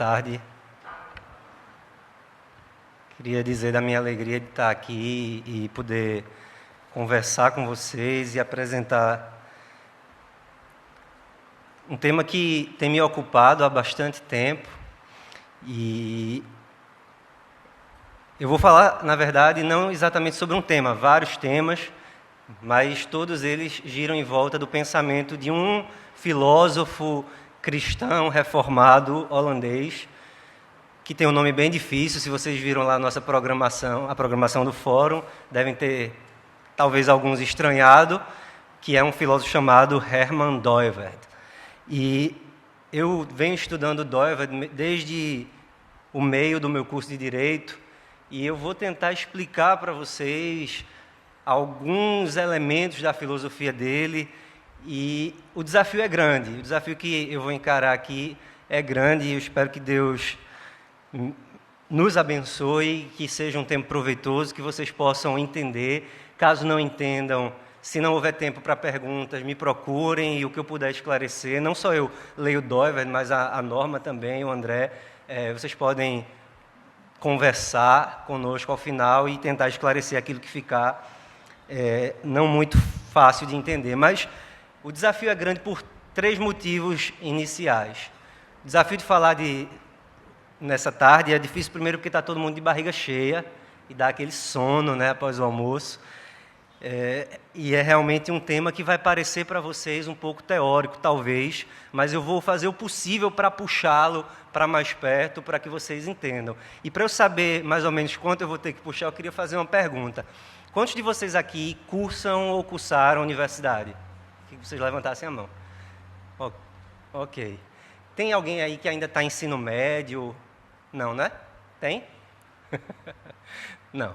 tarde. Queria dizer da minha alegria de estar aqui e poder conversar com vocês e apresentar um tema que tem me ocupado há bastante tempo. E eu vou falar, na verdade, não exatamente sobre um tema, vários temas, mas todos eles giram em volta do pensamento de um filósofo cristão reformado holandês, que tem um nome bem difícil. Se vocês viram lá a nossa programação, a programação do fórum, devem ter, talvez, alguns estranhado, que é um filósofo chamado Herman Doivert. E eu venho estudando Doivert desde o meio do meu curso de Direito, e eu vou tentar explicar para vocês alguns elementos da filosofia dele. E o desafio é grande, o desafio que eu vou encarar aqui é grande, e eu espero que Deus nos abençoe, que seja um tempo proveitoso, que vocês possam entender. Caso não entendam, se não houver tempo para perguntas, me procurem, e o que eu puder esclarecer, não só eu leio Doivert, mas a Norma também, o André, vocês podem conversar conosco ao final e tentar esclarecer aquilo que ficar não muito fácil de entender. Mas o desafio é grande por 3 motivos iniciais. O desafio de falar nessa tarde é difícil, primeiro, porque está todo mundo de barriga cheia e dá aquele sono, né, após o almoço. E é realmente um tema que vai parecer para vocês um pouco teórico, talvez, mas eu vou fazer o possível para puxá-lo para mais perto, para que vocês entendam. E para eu saber mais ou menos quanto eu vou ter que puxar, eu queria fazer uma pergunta. Quantos de vocês aqui cursam ou cursaram a universidade? Que vocês levantassem a mão. Ok. Tem alguém aí que ainda está em ensino médio? Não, né? Tem? Não.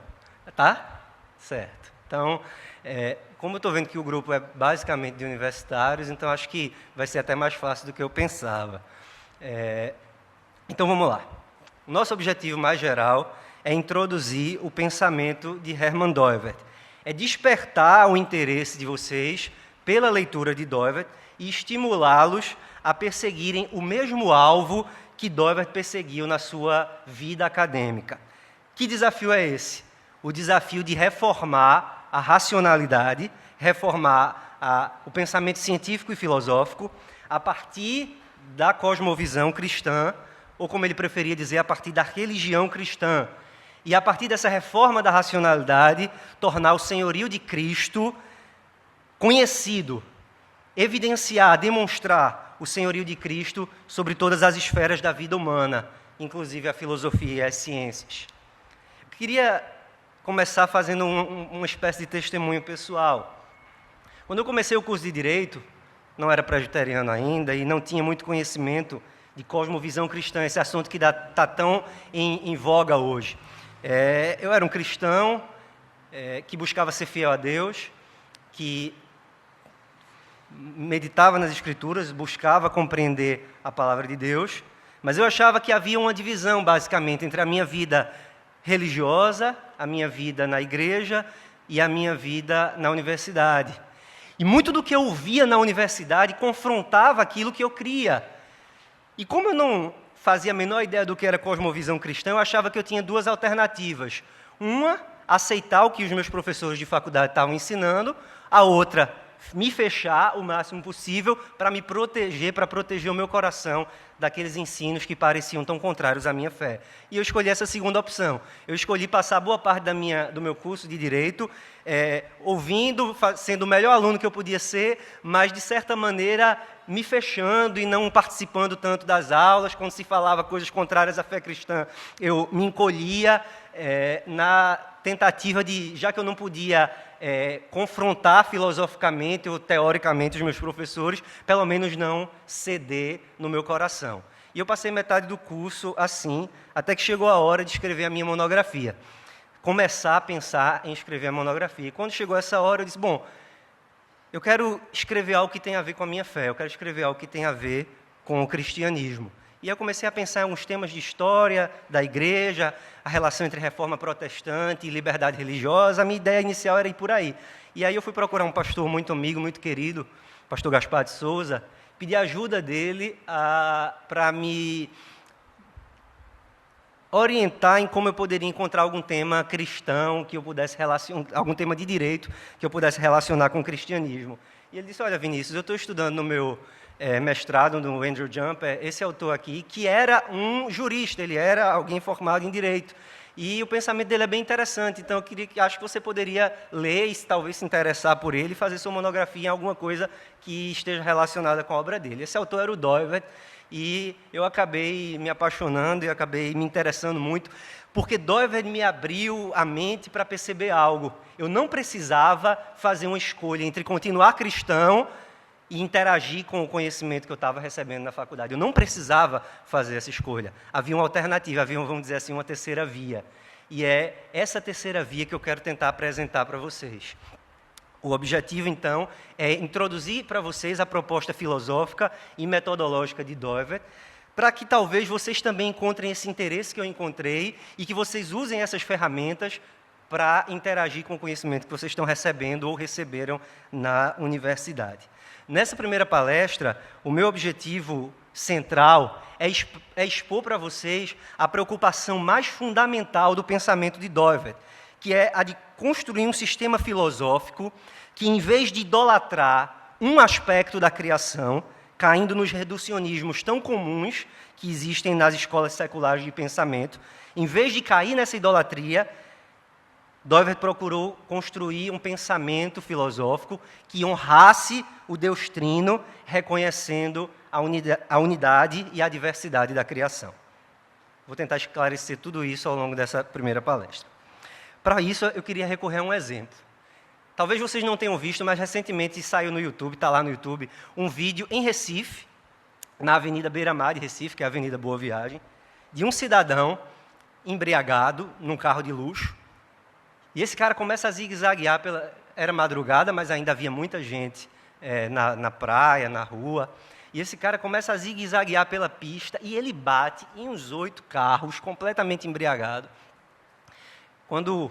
Tá? Certo. Então, como eu estou vendo que o grupo é basicamente de universitários, então acho que vai ser até mais fácil do que eu pensava. Então, vamos lá. O nosso objetivo mais geral é introduzir o pensamento de Herman Doivert. É despertar o interesse de vocês pela leitura de Doivert e estimulá-los a perseguirem o mesmo alvo que Doivert perseguiu na sua vida acadêmica. Que desafio é esse? O desafio de reformar a racionalidade, reformar o pensamento científico e filosófico a partir da cosmovisão cristã, ou como ele preferia dizer, a partir da religião cristã. E a partir dessa reforma da racionalidade, tornar o senhorio de Cristo conhecido, evidenciar, demonstrar o senhorio de Cristo sobre todas as esferas da vida humana, inclusive a filosofia e as ciências. Eu queria começar fazendo uma espécie de testemunho pessoal. Quando eu comecei o curso de Direito, não era presbiteriano ainda e não tinha muito conhecimento de cosmovisão cristã, esse assunto que está tão em voga hoje. Eu era um cristão que buscava ser fiel a Deus, que meditava nas Escrituras, buscava compreender a palavra de Deus, mas eu achava que havia uma divisão, basicamente, entre a minha vida religiosa, a minha vida na igreja e a minha vida na universidade. E muito do que eu via na universidade confrontava aquilo que eu cria. E como eu não fazia a menor ideia do que era cosmovisão cristã, eu achava que eu tinha 2 alternativas. Uma, aceitar o que os meus professores de faculdade estavam ensinando. A outra, me fechar o máximo possível para me proteger, para proteger o meu coração daqueles ensinos que pareciam tão contrários à minha fé. E eu escolhi essa segunda opção. Eu escolhi passar boa parte do meu curso de Direito ouvindo, sendo o melhor aluno que eu podia ser, mas, de certa maneira, me fechando e não participando tanto das aulas. Quando se falava coisas contrárias à fé cristã, eu me encolhia na tentativa de, já que eu não podia confrontar filosoficamente ou teoricamente os meus professores, pelo menos não ceder no meu coração. E eu passei metade do curso assim, até que chegou a hora de escrever a minha monografia. Começar a pensar em escrever a monografia. E quando chegou essa hora, eu disse, bom, eu quero escrever algo que tenha a ver com a minha fé, eu quero escrever algo que tenha a ver com o cristianismo. E eu comecei a pensar em alguns temas de história da igreja, a relação entre reforma protestante e liberdade religiosa. A minha ideia inicial era ir por aí. E aí eu fui procurar um pastor muito amigo, muito querido, o pastor Gaspar de Souza, pedi ajuda dele para me orientar em como eu poderia encontrar algum tema cristão que eu pudesse relacionar, algum tema de direito que eu pudesse relacionar com o cristianismo. E ele disse, olha, Vinícius, eu estou estudando no meu mestrado no Andrew Jumper, esse autor aqui, que era um jurista, ele era alguém formado em direito. E o pensamento dele é bem interessante, então acho que você poderia ler e talvez se interessar por ele e fazer sua monografia em alguma coisa que esteja relacionada com a obra dele. Esse autor era o Doivert, e eu acabei me apaixonando e acabei me interessando muito, porque Doivert me abriu a mente para perceber algo. Eu não precisava fazer uma escolha entre continuar cristão e interagir com o conhecimento que eu estava recebendo na faculdade. Eu não precisava fazer essa escolha. Havia uma alternativa, havia, vamos dizer assim, uma terceira via. E é essa terceira via que eu quero tentar apresentar para vocês. O objetivo, então, é introduzir para vocês a proposta filosófica e metodológica de Doivert, para que talvez vocês também encontrem esse interesse que eu encontrei e que vocês usem essas ferramentas para interagir com o conhecimento que vocês estão recebendo ou receberam na universidade. Nessa primeira palestra, o meu objetivo central é expor para vocês a preocupação mais fundamental do pensamento de Doivert, que é a de construir um sistema filosófico que, em vez de idolatrar um aspecto da criação, caindo nos reducionismos tão comuns que existem nas escolas seculares de pensamento, em vez de cair nessa idolatria, Doivert procurou construir um pensamento filosófico que honrasse o Deus Trino, reconhecendo a unidade e a diversidade da criação. Vou tentar esclarecer tudo isso ao longo dessa primeira palestra. Para isso, eu queria recorrer a um exemplo. Talvez vocês não tenham visto, mas recentemente saiu no YouTube, está lá no YouTube, um vídeo em Recife, na Avenida Beira-Mar de Recife, que é a Avenida Boa Viagem, de um cidadão embriagado num carro de luxo. E esse cara começa a zigue-zaguear, era madrugada, mas ainda havia muita gente na praia, na rua. E esse cara começa a zigue-zaguear pela pista e ele bate em uns 8 carros, completamente embriagado. Quando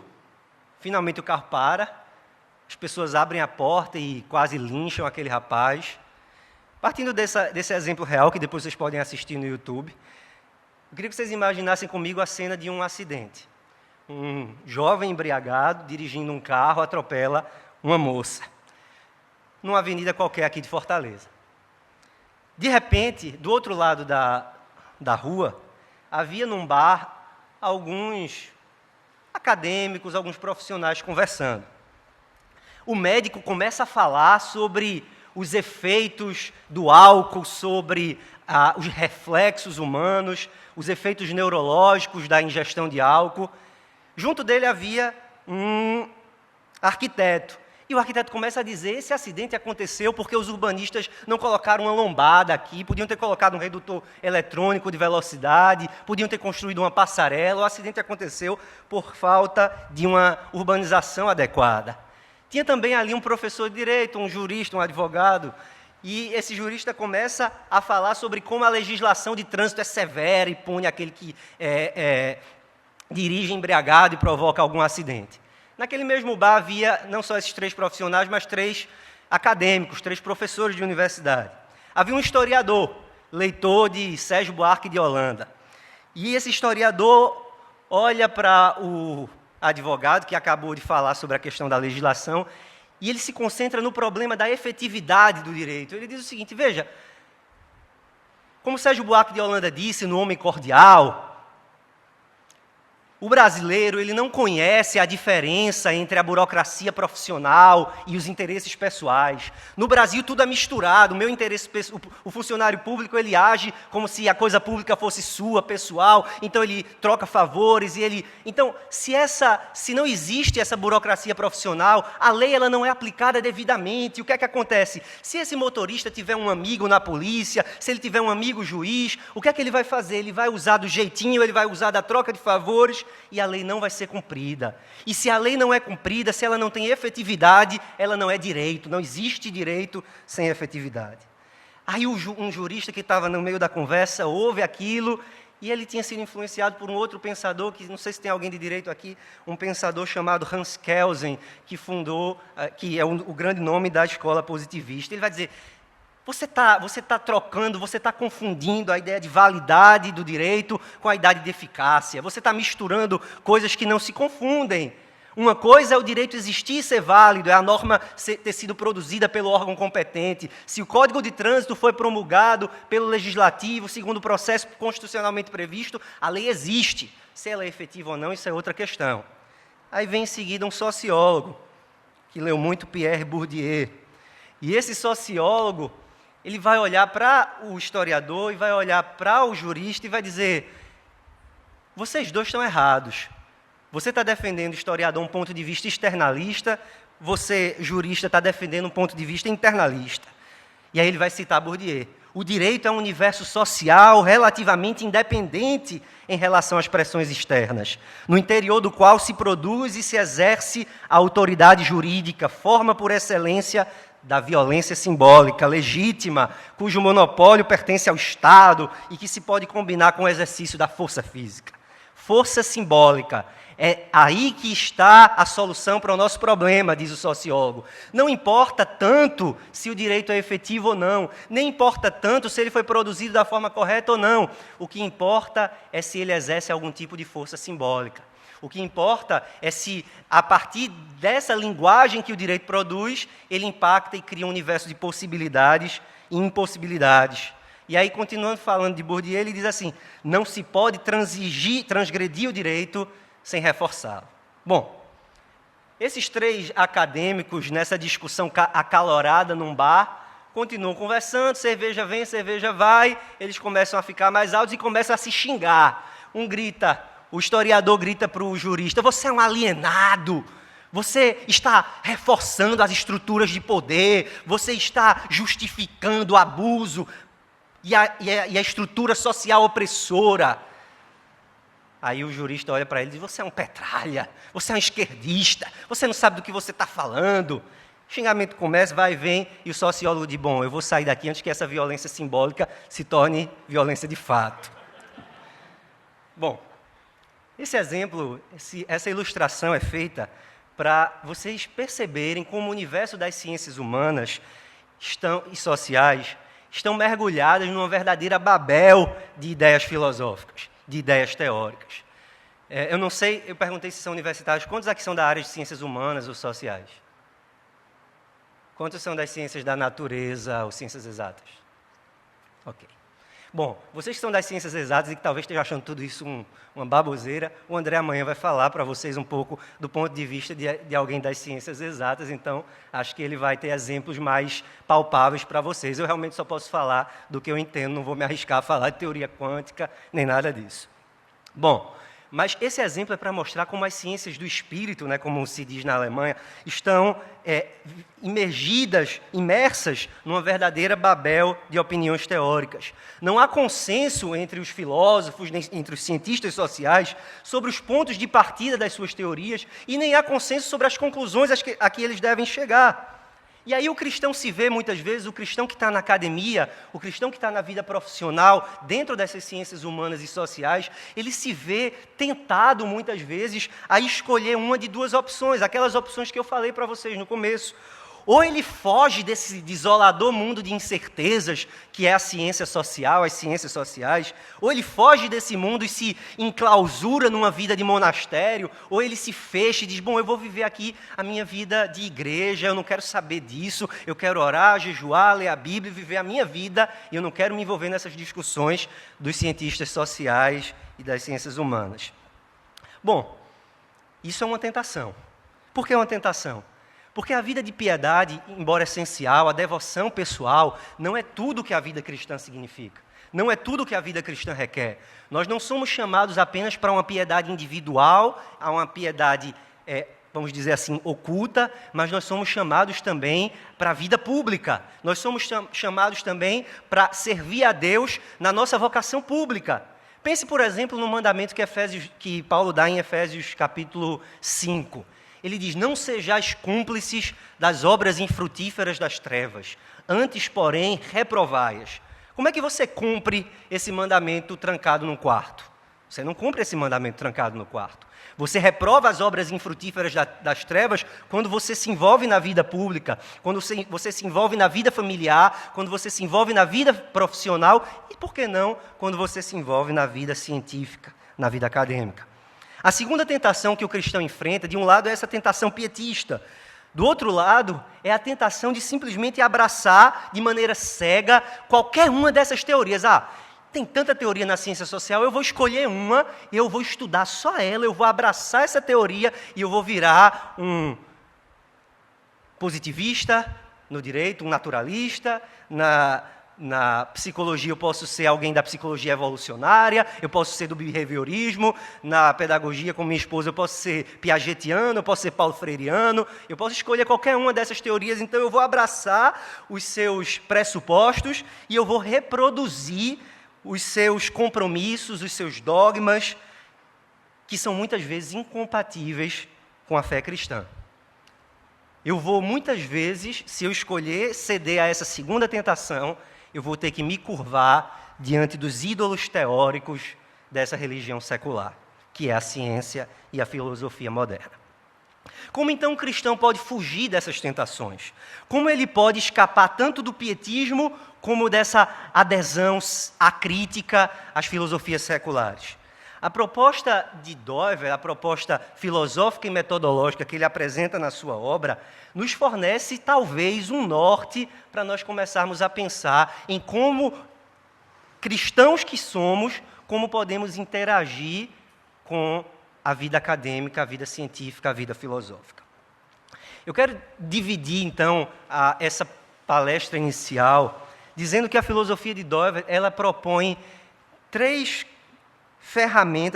finalmente o carro para, as pessoas abrem a porta e quase lincham aquele rapaz. Partindo desse exemplo real, que depois vocês podem assistir no YouTube, eu queria que vocês imaginassem comigo a cena de um acidente. Um jovem embriagado, dirigindo um carro, atropela uma moça, numa avenida qualquer aqui de Fortaleza. De repente, do outro lado da rua, havia num bar alguns acadêmicos, alguns profissionais conversando. O médico começa a falar sobre os efeitos do álcool, sobre os reflexos humanos, os efeitos neurológicos da ingestão de álcool. Junto dele havia um arquiteto. E o arquiteto começa a dizer, esse acidente aconteceu porque os urbanistas não colocaram uma lombada aqui, podiam ter colocado um redutor eletrônico de velocidade, podiam ter construído uma passarela, o acidente aconteceu por falta de uma urbanização adequada. Tinha também ali um professor de direito, um jurista, um advogado, e esse jurista começa a falar sobre como a legislação de trânsito é severa e pune aquele que dirige embriagado e provoca algum acidente. Naquele mesmo bar havia não só esses 3 profissionais, mas 3 acadêmicos, 3 professores de universidade. Havia um historiador, leitor de Sérgio Buarque de Holanda. E esse historiador olha para o advogado que acabou de falar sobre a questão da legislação e ele se concentra no problema da efetividade do direito. Ele diz o seguinte, veja, como Sérgio Buarque de Holanda disse no Homem Cordial, o brasileiro ele não conhece a diferença entre a burocracia profissional e os interesses pessoais. No Brasil tudo é misturado. O meu interesse, o funcionário público ele age como se a coisa pública fosse sua, pessoal. Então ele troca favores e ele. Então se não existe essa burocracia profissional, a lei ela não é aplicada devidamente. E o que é que acontece? Se esse motorista tiver um amigo na polícia, se ele tiver um amigo juiz, o que é que ele vai fazer? Ele vai usar do jeitinho, ele vai usar da troca de favores. E a lei não vai ser cumprida. E se a lei não é cumprida, se ela não tem efetividade, ela não é direito. Não existe direito sem efetividade. Aí um jurista que estava no meio da conversa ouve aquilo e ele tinha sido influenciado por um outro pensador, que não sei se tem alguém de direito aqui, um pensador chamado Hans Kelsen, que fundou, que é o grande nome da escola positivista. Ele vai dizer, Você tá trocando, você está confundindo a ideia de validade do direito com a ideia de eficácia. Você está misturando coisas que não se confundem. Uma coisa é o direito existir e ser válido, é a norma ter sido produzida pelo órgão competente. Se o Código de Trânsito foi promulgado pelo Legislativo, segundo o processo constitucionalmente previsto, a lei existe. Se ela é efetiva ou não, isso é outra questão. Aí vem em seguida um sociólogo, que leu muito Pierre Bourdieu. E esse sociólogo, ele vai olhar para o historiador e vai olhar para o jurista e vai dizer: vocês dois estão errados. Você está defendendo, historiador, um ponto de vista externalista, você, jurista, está defendendo um ponto de vista internalista. E aí ele vai citar Bourdieu. O direito é um universo social relativamente independente em relação às pressões externas, no interior do qual se produz e se exerce a autoridade jurídica, forma por excelência da violência simbólica, legítima, cujo monopólio pertence ao Estado e que se pode combinar com o exercício da força física. Força simbólica. É aí que está a solução para o nosso problema, diz o sociólogo. Não importa tanto se o direito é efetivo ou não, nem importa tanto se ele foi produzido da forma correta ou não. O que importa é se ele exerce algum tipo de força simbólica. O que importa é se, a partir dessa linguagem que o direito produz, ele impacta e cria um universo de possibilidades e impossibilidades. E aí, continuando falando de Bourdieu, ele diz assim: não se pode transgredir o direito sem reforçá-lo. Bom, esses três acadêmicos, nessa discussão acalorada num bar, continuam conversando, cerveja vem, cerveja vai, eles começam a ficar mais altos e começam a se xingar. O historiador grita para o jurista: você é um alienado, você está reforçando as estruturas de poder, você está justificando o abuso e a estrutura social opressora. Aí o jurista olha para ele e diz: você é um petralha, você é um esquerdista, você não sabe do que você está falando. O xingamento começa, vai e vem, e o sociólogo diz: bom, eu vou sair daqui antes que essa violência simbólica se torne violência de fato. Bom, esse exemplo, essa ilustração é feita para vocês perceberem como o universo das ciências humanas e sociais estão mergulhadas numa verdadeira Babel de ideias filosóficas, de ideias teóricas. Eu não sei, eu perguntei se são universitários, quantos aqui são da área de ciências humanas ou sociais? Quantos são das ciências da natureza ou ciências exatas? Ok. Bom, vocês que são das ciências exatas e que talvez estejam achando tudo isso uma baboseira, o André amanhã vai falar para vocês um pouco do ponto de vista de alguém das ciências exatas, então acho que ele vai ter exemplos mais palpáveis para vocês. Eu realmente só posso falar do que eu entendo, não vou me arriscar a falar de teoria quântica, nem nada disso. Bom, mas esse exemplo é para mostrar como as ciências do espírito, né, como se diz na Alemanha, estão imersas numa verdadeira Babel de opiniões teóricas. Não há consenso entre os filósofos, entre os cientistas sociais, sobre os pontos de partida das suas teorias, e nem há consenso sobre as conclusões a que eles devem chegar. E aí o cristão se vê, muitas vezes, o cristão que está na academia, o cristão que está na vida profissional, dentro dessas ciências humanas e sociais, ele se vê tentado, muitas vezes, a escolher uma de duas opções, aquelas opções que eu falei para vocês no começo. Ou ele foge desse desolador mundo de incertezas, que é a ciência social, as ciências sociais, ou ele foge desse mundo e se enclausura numa vida de monastério, ou ele se fecha e diz: bom, eu vou viver aqui a minha vida de igreja, eu não quero saber disso, eu quero orar, jejuar, ler a Bíblia, viver a minha vida, e eu não quero me envolver nessas discussões dos cientistas sociais e das ciências humanas. Bom, isso é uma tentação. Por que é uma tentação? Porque a vida de piedade, embora essencial, a devoção pessoal, não é tudo que a vida cristã significa. Não é tudo que a vida cristã requer. Nós não somos chamados apenas para uma piedade individual, a uma piedade, vamos dizer assim, oculta, mas nós somos chamados também para a vida pública. Nós somos chamados também para servir a Deus na nossa vocação pública. Pense, por exemplo, no mandamento que Paulo dá em Efésios capítulo 5. Ele diz: não sejais cúmplices das obras infrutíferas das trevas, antes, porém, reprovai-as. Como é que você cumpre esse mandamento trancado num quarto? Você não cumpre esse mandamento trancado no quarto. Você reprova as obras infrutíferas das trevas quando você se envolve na vida pública, quando você se envolve na vida familiar, quando você se envolve na vida profissional e, por que não, quando você se envolve na vida científica, na vida acadêmica. A segunda tentação que o cristão enfrenta, de um lado, é essa tentação pietista. Do outro lado, é a tentação de simplesmente abraçar de maneira cega qualquer uma dessas teorias. Tem tanta teoria na ciência social, eu vou escolher uma, eu vou estudar só ela, eu vou abraçar essa teoria e eu vou virar um positivista no direito, um naturalista, na psicologia eu posso ser alguém da psicologia evolucionária, eu posso ser do behaviorismo, na pedagogia com minha esposa eu posso ser piagetiano, eu posso ser paulo freireano, eu posso escolher qualquer uma dessas teorias, então eu vou abraçar os seus pressupostos e eu vou reproduzir os seus compromissos, os seus dogmas, que são muitas vezes incompatíveis com a fé cristã. Eu vou muitas vezes, se eu escolher ceder a essa segunda tentação, eu vou ter que me curvar diante dos ídolos teóricos dessa religião secular, que é a ciência e a filosofia moderna. Como então um cristão pode fugir dessas tentações? Como ele pode escapar tanto do pietismo como dessa adesão acrítica às filosofias seculares? A proposta de Doiver, a proposta filosófica e metodológica que ele apresenta na sua obra, nos fornece talvez um norte para nós começarmos a pensar em como cristãos que somos, como podemos interagir com a vida acadêmica, a vida científica, a vida filosófica. Eu quero dividir, então, essa palestra inicial, dizendo que a filosofia de Doiver, ela propõe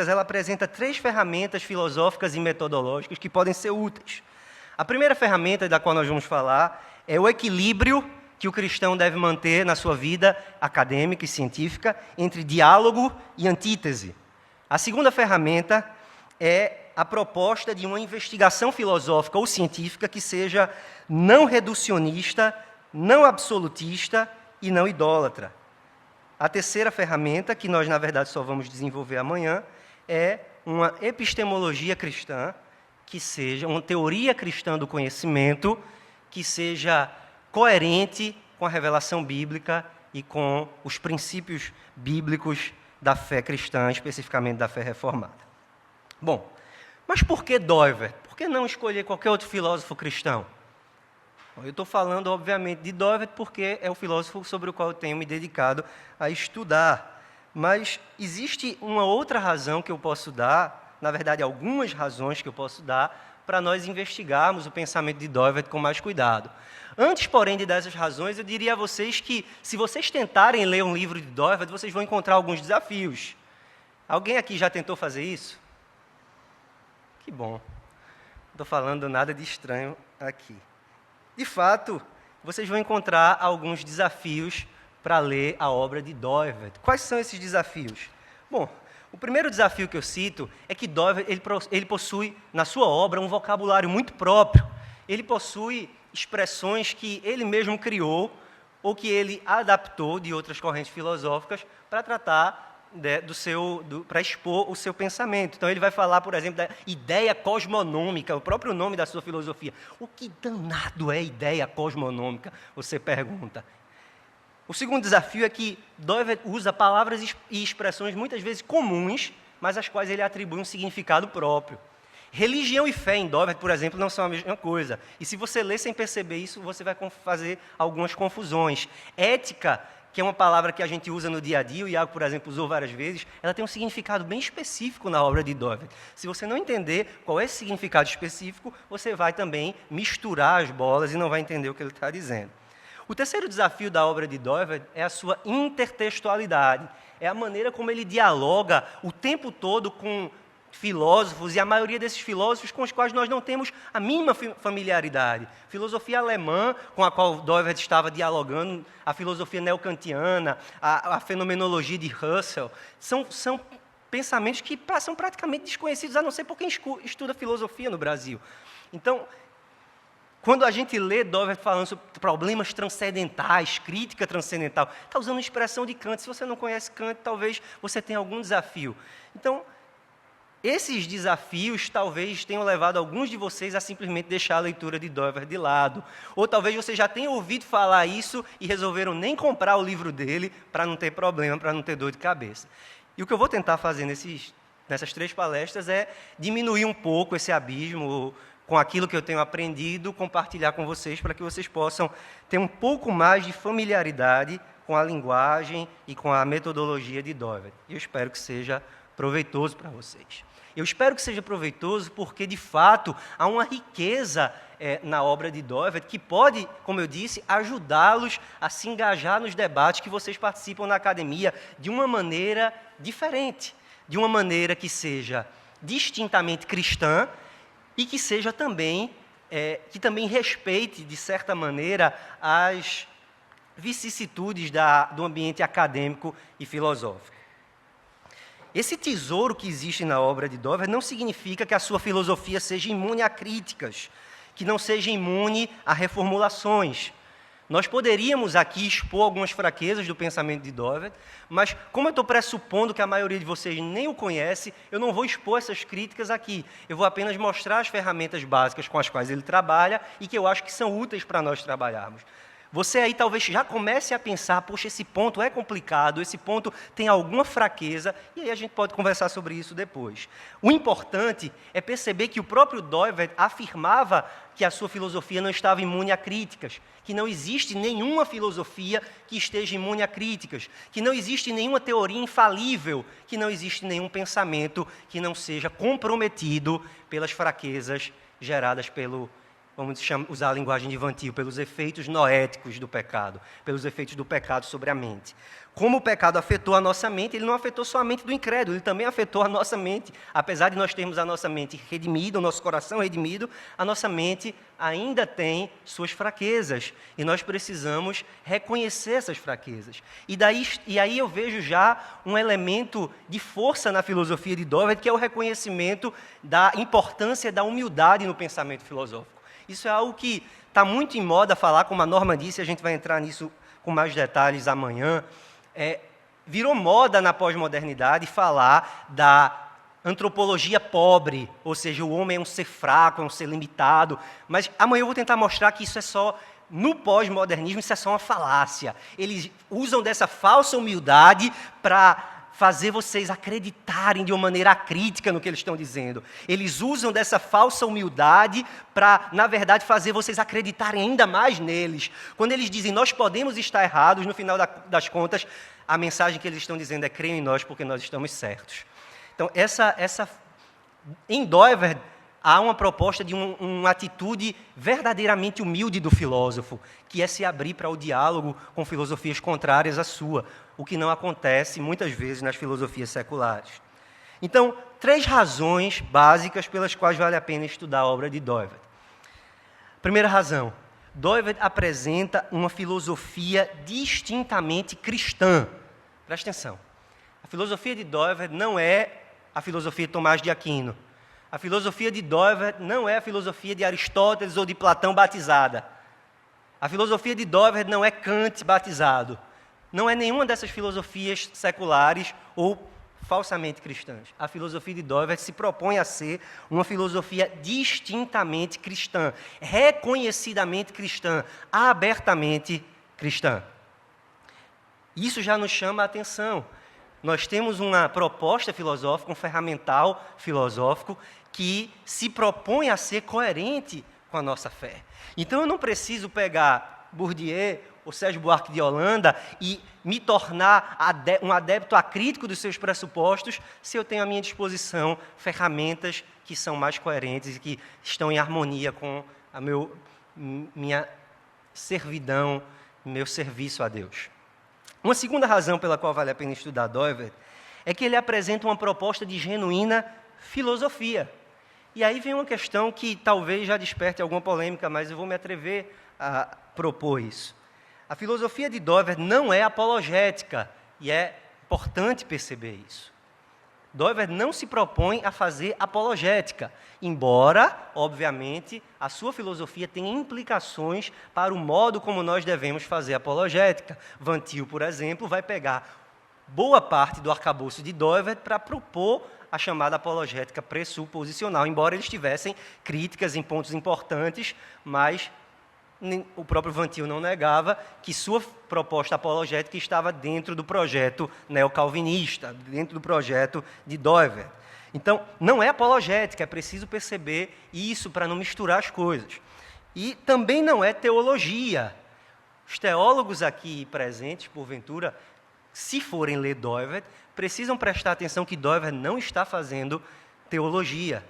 ela apresenta três ferramentas filosóficas e metodológicas que podem ser úteis. A primeira ferramenta da qual nós vamos falar é o equilíbrio que o cristão deve manter na sua vida acadêmica e científica entre diálogo e antítese. A segunda ferramenta é a proposta de uma investigação filosófica ou científica que seja não reducionista, não absolutista e não idólatra. A terceira ferramenta, que nós, na verdade, só vamos desenvolver amanhã, é uma epistemologia cristã, que seja uma teoria cristã do conhecimento, que seja coerente com a revelação bíblica e com os princípios bíblicos da fé cristã, especificamente da fé reformada. Bom, mas por que Doiver? Por que não escolher qualquer outro filósofo cristão? Eu estou falando, obviamente, de Doiver porque é o filósofo sobre o qual eu tenho me dedicado a estudar. Mas existe uma outra razão que eu posso dar, na verdade, algumas razões que eu posso dar, para nós investigarmos o pensamento de Doiver com mais cuidado. Antes, porém, de dessas razões, eu diria a vocês que, se vocês tentarem ler um livro de Doiver, vocês vão encontrar alguns desafios. Alguém aqui já tentou fazer isso? Que bom. Não estou falando nada de estranho aqui. De fato, vocês vão encontrar alguns desafios para ler a obra de Doiver. Quais são esses desafios? Bom, o primeiro desafio que eu cito é que Doiver ele possui, na sua obra, um vocabulário muito próprio. Ele possui expressões que ele mesmo criou ou que ele adaptou de outras correntes filosóficas para tratar para expor o seu pensamento. Então, ele vai falar, por exemplo, da ideia cosmonômica, o próprio nome da sua filosofia. O que danado é ideia cosmonômica? Você pergunta. O segundo desafio é que Doiver usa palavras e expressões muitas vezes comuns, mas às quais ele atribui um significado próprio. Religião e fé em Doiver, por exemplo, não são a mesma coisa. E se você ler sem perceber isso, você vai fazer algumas confusões. Ética, que é uma palavra que a gente usa no dia a dia, o Iago, por exemplo, usou várias vezes, ela tem um significado bem específico na obra de Doiver. Se você não entender qual é esse significado específico, você vai também misturar as bolas e não vai entender o que ele está dizendo. O terceiro desafio da obra de Doiver é a sua intertextualidade. É a maneira como ele dialoga o tempo todo com filósofos, e a maioria desses filósofos com os quais nós não temos a mínima familiaridade. Filosofia alemã, com a qual Doiver estava dialogando, a filosofia neocantiana, a fenomenologia de Husserl, são pensamentos que são praticamente desconhecidos, a não ser por quem estuda filosofia no Brasil. Então, Quando a gente lê Doivert falando sobre problemas transcendentais, crítica transcendental, está usando a expressão de Kant. Se você não conhece Kant, talvez você tenha algum desafio. Então, esses desafios talvez tenham levado alguns de vocês a simplesmente deixar a leitura de Doivert de lado. Ou talvez você já tenha ouvido falar isso e resolveram nem comprar o livro dele para não ter problema, para não ter dor de cabeça. E o que eu vou tentar fazer nessas 3 palestras é diminuir um pouco esse abismo com aquilo que eu tenho aprendido, compartilhar com vocês para que vocês possam ter um pouco mais de familiaridade com a linguagem e com a metodologia de Doivert. E eu espero que seja proveitoso para vocês. Eu espero que seja proveitoso porque, de fato, há uma riqueza na obra de Doivert que pode, como eu disse, ajudá-los a se engajar nos debates que vocês participam na academia de uma maneira diferente, de uma maneira que seja distintamente cristã e que seja também, que também respeite, de certa maneira, as vicissitudes do ambiente acadêmico e filosófico. Esse tesouro que existe na obra de Doivert não significa que a sua filosofia seja imune a críticas, que não seja imune a reformulações. Nós poderíamos aqui expor algumas fraquezas do pensamento de Doivert, mas como eu estou pressupondo que a maioria de vocês nem o conhece, eu não vou expor essas críticas aqui. Eu vou apenas mostrar as ferramentas básicas com as quais ele trabalha e que eu acho que são úteis para nós trabalharmos. Você aí talvez já comece a pensar, poxa, esse ponto é complicado, esse ponto tem alguma fraqueza, e aí a gente pode conversar sobre isso depois. O importante é perceber que o próprio Doivert afirmava que a sua filosofia não estava imune a críticas, que não existe nenhuma filosofia que esteja imune a críticas, que não existe nenhuma teoria infalível, que não existe nenhum pensamento que não seja comprometido pelas fraquezas geradas vamos usar a linguagem de Vantil, pelos efeitos noéticos do pecado, pelos efeitos do pecado sobre a mente. Como o pecado afetou a nossa mente, ele não afetou só a mente do incrédulo, ele também afetou a nossa mente. Apesar de nós termos a nossa mente redimida, o nosso coração redimido, a nossa mente ainda tem suas fraquezas. E nós precisamos reconhecer essas fraquezas. E aí eu vejo já um elemento de força na filosofia de Doivert, que é o reconhecimento da importância da humildade no pensamento filosófico. Isso é algo que está muito em moda falar, como a Norma disse, a gente vai entrar nisso com mais detalhes amanhã. Virou moda na pós-modernidade falar da antropologia pobre, ou seja, o homem é um ser fraco, é um ser limitado. Mas amanhã eu vou tentar mostrar que isso é só, no pós-modernismo, isso é só uma falácia. Eles usam dessa falsa humildade para fazer vocês acreditarem de uma maneira crítica no que eles estão dizendo. Eles usam dessa falsa humildade para, na verdade, fazer vocês acreditarem ainda mais neles. Quando eles dizem, nós podemos estar errados, no final das contas, a mensagem que eles estão dizendo é, creiam em nós porque nós estamos certos. Então, em Doivert, há uma proposta de uma atitude verdadeiramente humilde do filósofo, que é se abrir para o diálogo com filosofias contrárias à sua, o que não acontece muitas vezes nas filosofias seculares. Então, 3 razões básicas pelas quais vale a pena estudar a obra de Doivert. Primeira razão, Doivert apresenta uma filosofia distintamente cristã. Presta atenção. A filosofia de Doivert não é a filosofia de Tomás de Aquino. A filosofia de Doivert não é a filosofia de Aristóteles ou de Platão batizada. A filosofia de Doivert não é Kant batizado. Não é nenhuma dessas filosofias seculares ou falsamente cristãs. A filosofia de Doivert se propõe a ser uma filosofia distintamente cristã, reconhecidamente cristã, abertamente cristã. Isso já nos chama a atenção. Nós temos uma proposta filosófica, um ferramental filosófico, que se propõe a ser coerente com a nossa fé. Então eu não preciso pegar Bourdieu ou Sérgio Buarque de Holanda e me tornar um adepto acrítico dos seus pressupostos se eu tenho à minha disposição ferramentas que são mais coerentes e que estão em harmonia com a minha servidão, meu serviço a Deus. Uma segunda razão pela qual vale a pena estudar Doivert é que ele apresenta uma proposta de genuína filosofia. E aí vem uma questão que talvez já desperte alguma polêmica, mas eu vou me atrever a propor isso. A filosofia de Doivert não é apologética, e é importante perceber isso. Doivert não se propõe a fazer apologética, embora, obviamente, a sua filosofia tenha implicações para o modo como nós devemos fazer apologética. Van Til, por exemplo, vai pegar boa parte do arcabouço de Doivert para propor a chamada apologética pressuposicional, embora eles tivessem críticas em pontos importantes, mas o próprio Van Til não negava que sua proposta apologética estava dentro do projeto neocalvinista, dentro do projeto de Doivert. Então, não é apologética, é preciso perceber isso para não misturar as coisas. E também não é teologia. Os teólogos aqui presentes, porventura, se forem ler Doivert, precisam prestar atenção que Doivert não está fazendo teologia.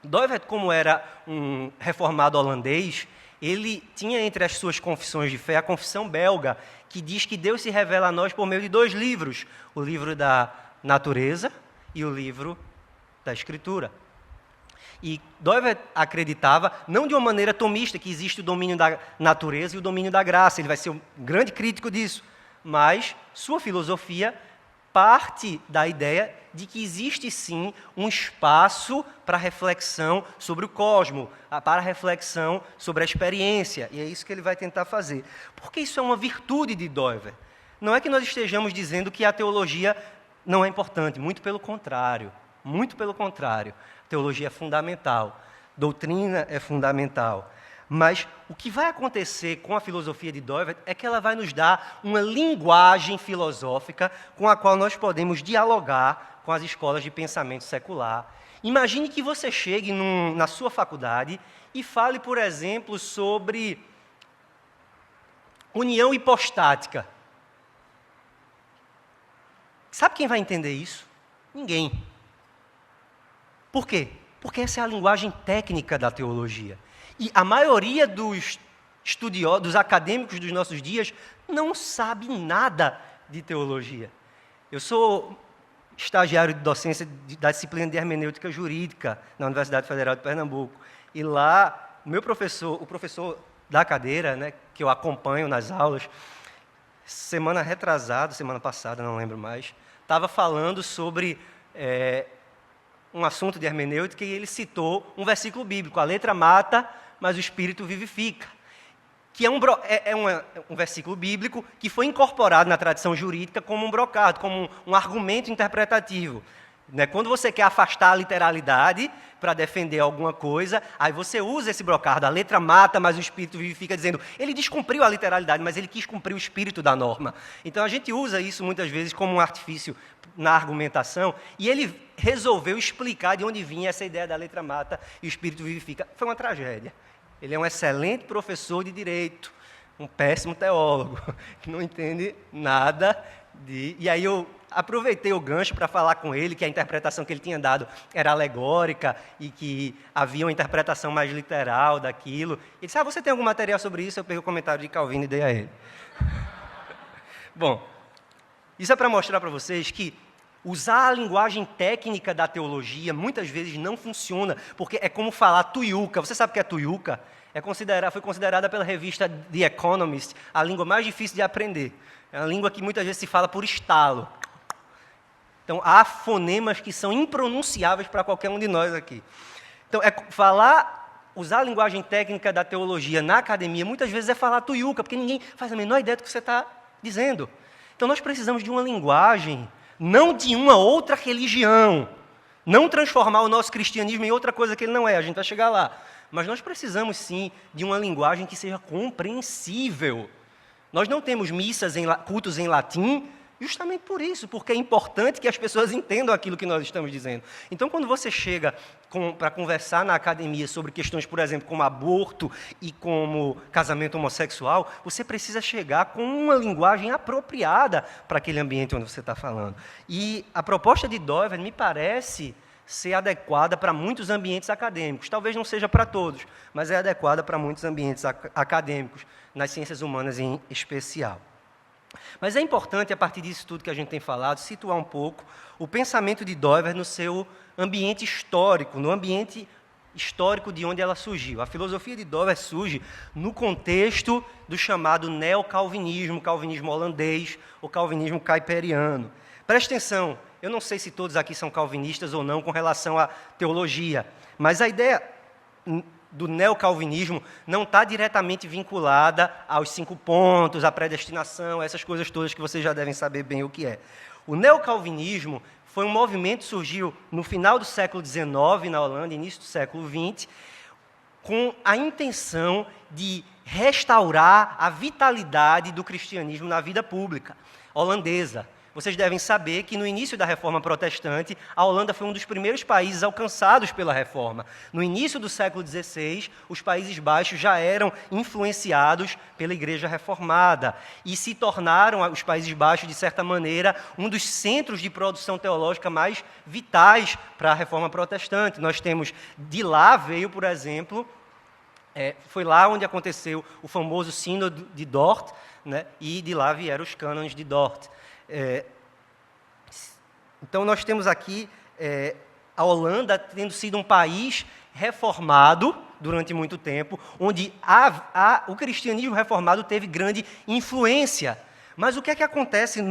Doivert, como era um reformado holandês, ele tinha entre as suas confissões de fé a confissão belga, que diz que Deus se revela a nós por meio de 2 livros, o livro da natureza e o livro da Escritura. E Doivert acreditava, não de uma maneira tomista, que existe o domínio da natureza e o domínio da graça, ele vai ser um grande crítico disso, mas sua filosofia parte da ideia de que existe sim um espaço para reflexão sobre o cosmos, para reflexão sobre a experiência, e é isso que ele vai tentar fazer. Porque isso é uma virtude de Doivert. Não é que nós estejamos dizendo que a teologia não é importante, muito pelo contrário. Muito pelo contrário. A teologia é fundamental, doutrina é fundamental. Mas o que vai acontecer com a filosofia de Doivert é que ela vai nos dar uma linguagem filosófica com a qual nós podemos dialogar com as escolas de pensamento secular. Imagine que você chegue na sua faculdade e fale, por exemplo, sobre união hipostática. Sabe quem vai entender isso? Ninguém. Por quê? Porque essa é a linguagem técnica da teologia. E a maioria dos estudiosos, dos acadêmicos dos nossos dias, não sabe nada de teologia. Eu sou estagiário de docência da disciplina de hermenêutica jurídica na Universidade Federal de Pernambuco. E lá, o professor da cadeira, né, que eu acompanho nas aulas, semana passada, não lembro mais, estava falando sobre um assunto de hermenêutica e ele citou um versículo bíblico: a letra mata, mas o espírito vivifica. Que é um versículo bíblico que foi incorporado na tradição jurídica como um brocado, como um argumento interpretativo. Quando você quer afastar a literalidade para defender alguma coisa, aí você usa esse brocardo, a letra mata, mas o espírito vivifica, dizendo, ele descumpriu a literalidade, mas ele quis cumprir o espírito da norma. Então a gente usa isso muitas vezes como um artifício na argumentação, e ele resolveu explicar de onde vinha essa ideia da letra mata e o espírito vivifica. Foi uma tragédia. Ele é um excelente professor de direito, um péssimo teólogo, que não entende nada de... E aí eu aproveitei o gancho para falar com ele que a interpretação que ele tinha dado era alegórica e que havia uma interpretação mais literal daquilo. Ele disse, você tem algum material sobre isso? Eu peguei o comentário de Calvino e dei a ele. Bom, isso é para mostrar para vocês que usar a linguagem técnica da teologia muitas vezes não funciona, porque é como falar tuiuca. Você sabe o que é tuiuca? Foi considerada pela revista The Economist a língua mais difícil de aprender. É uma língua que muitas vezes se fala por estalo. Então, há fonemas que são impronunciáveis para qualquer um de nós aqui. Então, usar a linguagem técnica da teologia na academia, muitas vezes é falar tuiuca, porque ninguém faz a menor ideia do que você está dizendo. Então, nós precisamos de uma linguagem, não de uma outra religião, não transformar o nosso cristianismo em outra coisa que ele não é, a gente vai chegar lá. Mas nós precisamos, sim, de uma linguagem que seja compreensível. Nós não temos cultos em latim, justamente por isso, porque é importante que as pessoas entendam aquilo que nós estamos dizendo. Então, quando você chega para conversar na academia sobre questões, por exemplo, como aborto e como casamento homossexual, você precisa chegar com uma linguagem apropriada para aquele ambiente onde você está falando. E a proposta de Doivert me parece ser adequada para muitos ambientes acadêmicos. Talvez não seja para todos, mas é adequada para muitos ambientes acadêmicos, nas ciências humanas em especial. Mas é importante, a partir disso tudo que a gente tem falado, situar um pouco o pensamento de Doivert no seu ambiente histórico, no ambiente histórico de onde ela surgiu. A filosofia de Doivert surge no contexto do chamado neocalvinismo, calvinismo holandês ou calvinismo kuiperiano. Preste atenção, eu não sei se todos aqui são calvinistas ou não com relação à teologia, mas a ideia do neocalvinismo não está diretamente vinculada aos 5 pontos, à predestinação, essas coisas todas que vocês já devem saber bem o que é. O neocalvinismo foi um movimento que surgiu no final do século XIX na Holanda, início do século XX, com a intenção de restaurar a vitalidade do cristianismo na vida pública holandesa. Vocês devem saber que no início da Reforma Protestante, a Holanda foi um dos primeiros países alcançados pela Reforma. No início do século XVI, os Países Baixos já eram influenciados pela Igreja Reformada e se tornaram, os Países Baixos, de certa maneira, um dos centros de produção teológica mais vitais para a Reforma Protestante. Nós temos, de lá veio, por exemplo, foi lá onde aconteceu o famoso Sínodo de Dort, né, e de lá vieram os cânones de Dort. Então, nós temos aqui a Holanda tendo sido um país reformado durante muito tempo, onde o cristianismo reformado teve grande influência. Mas o que é que acontece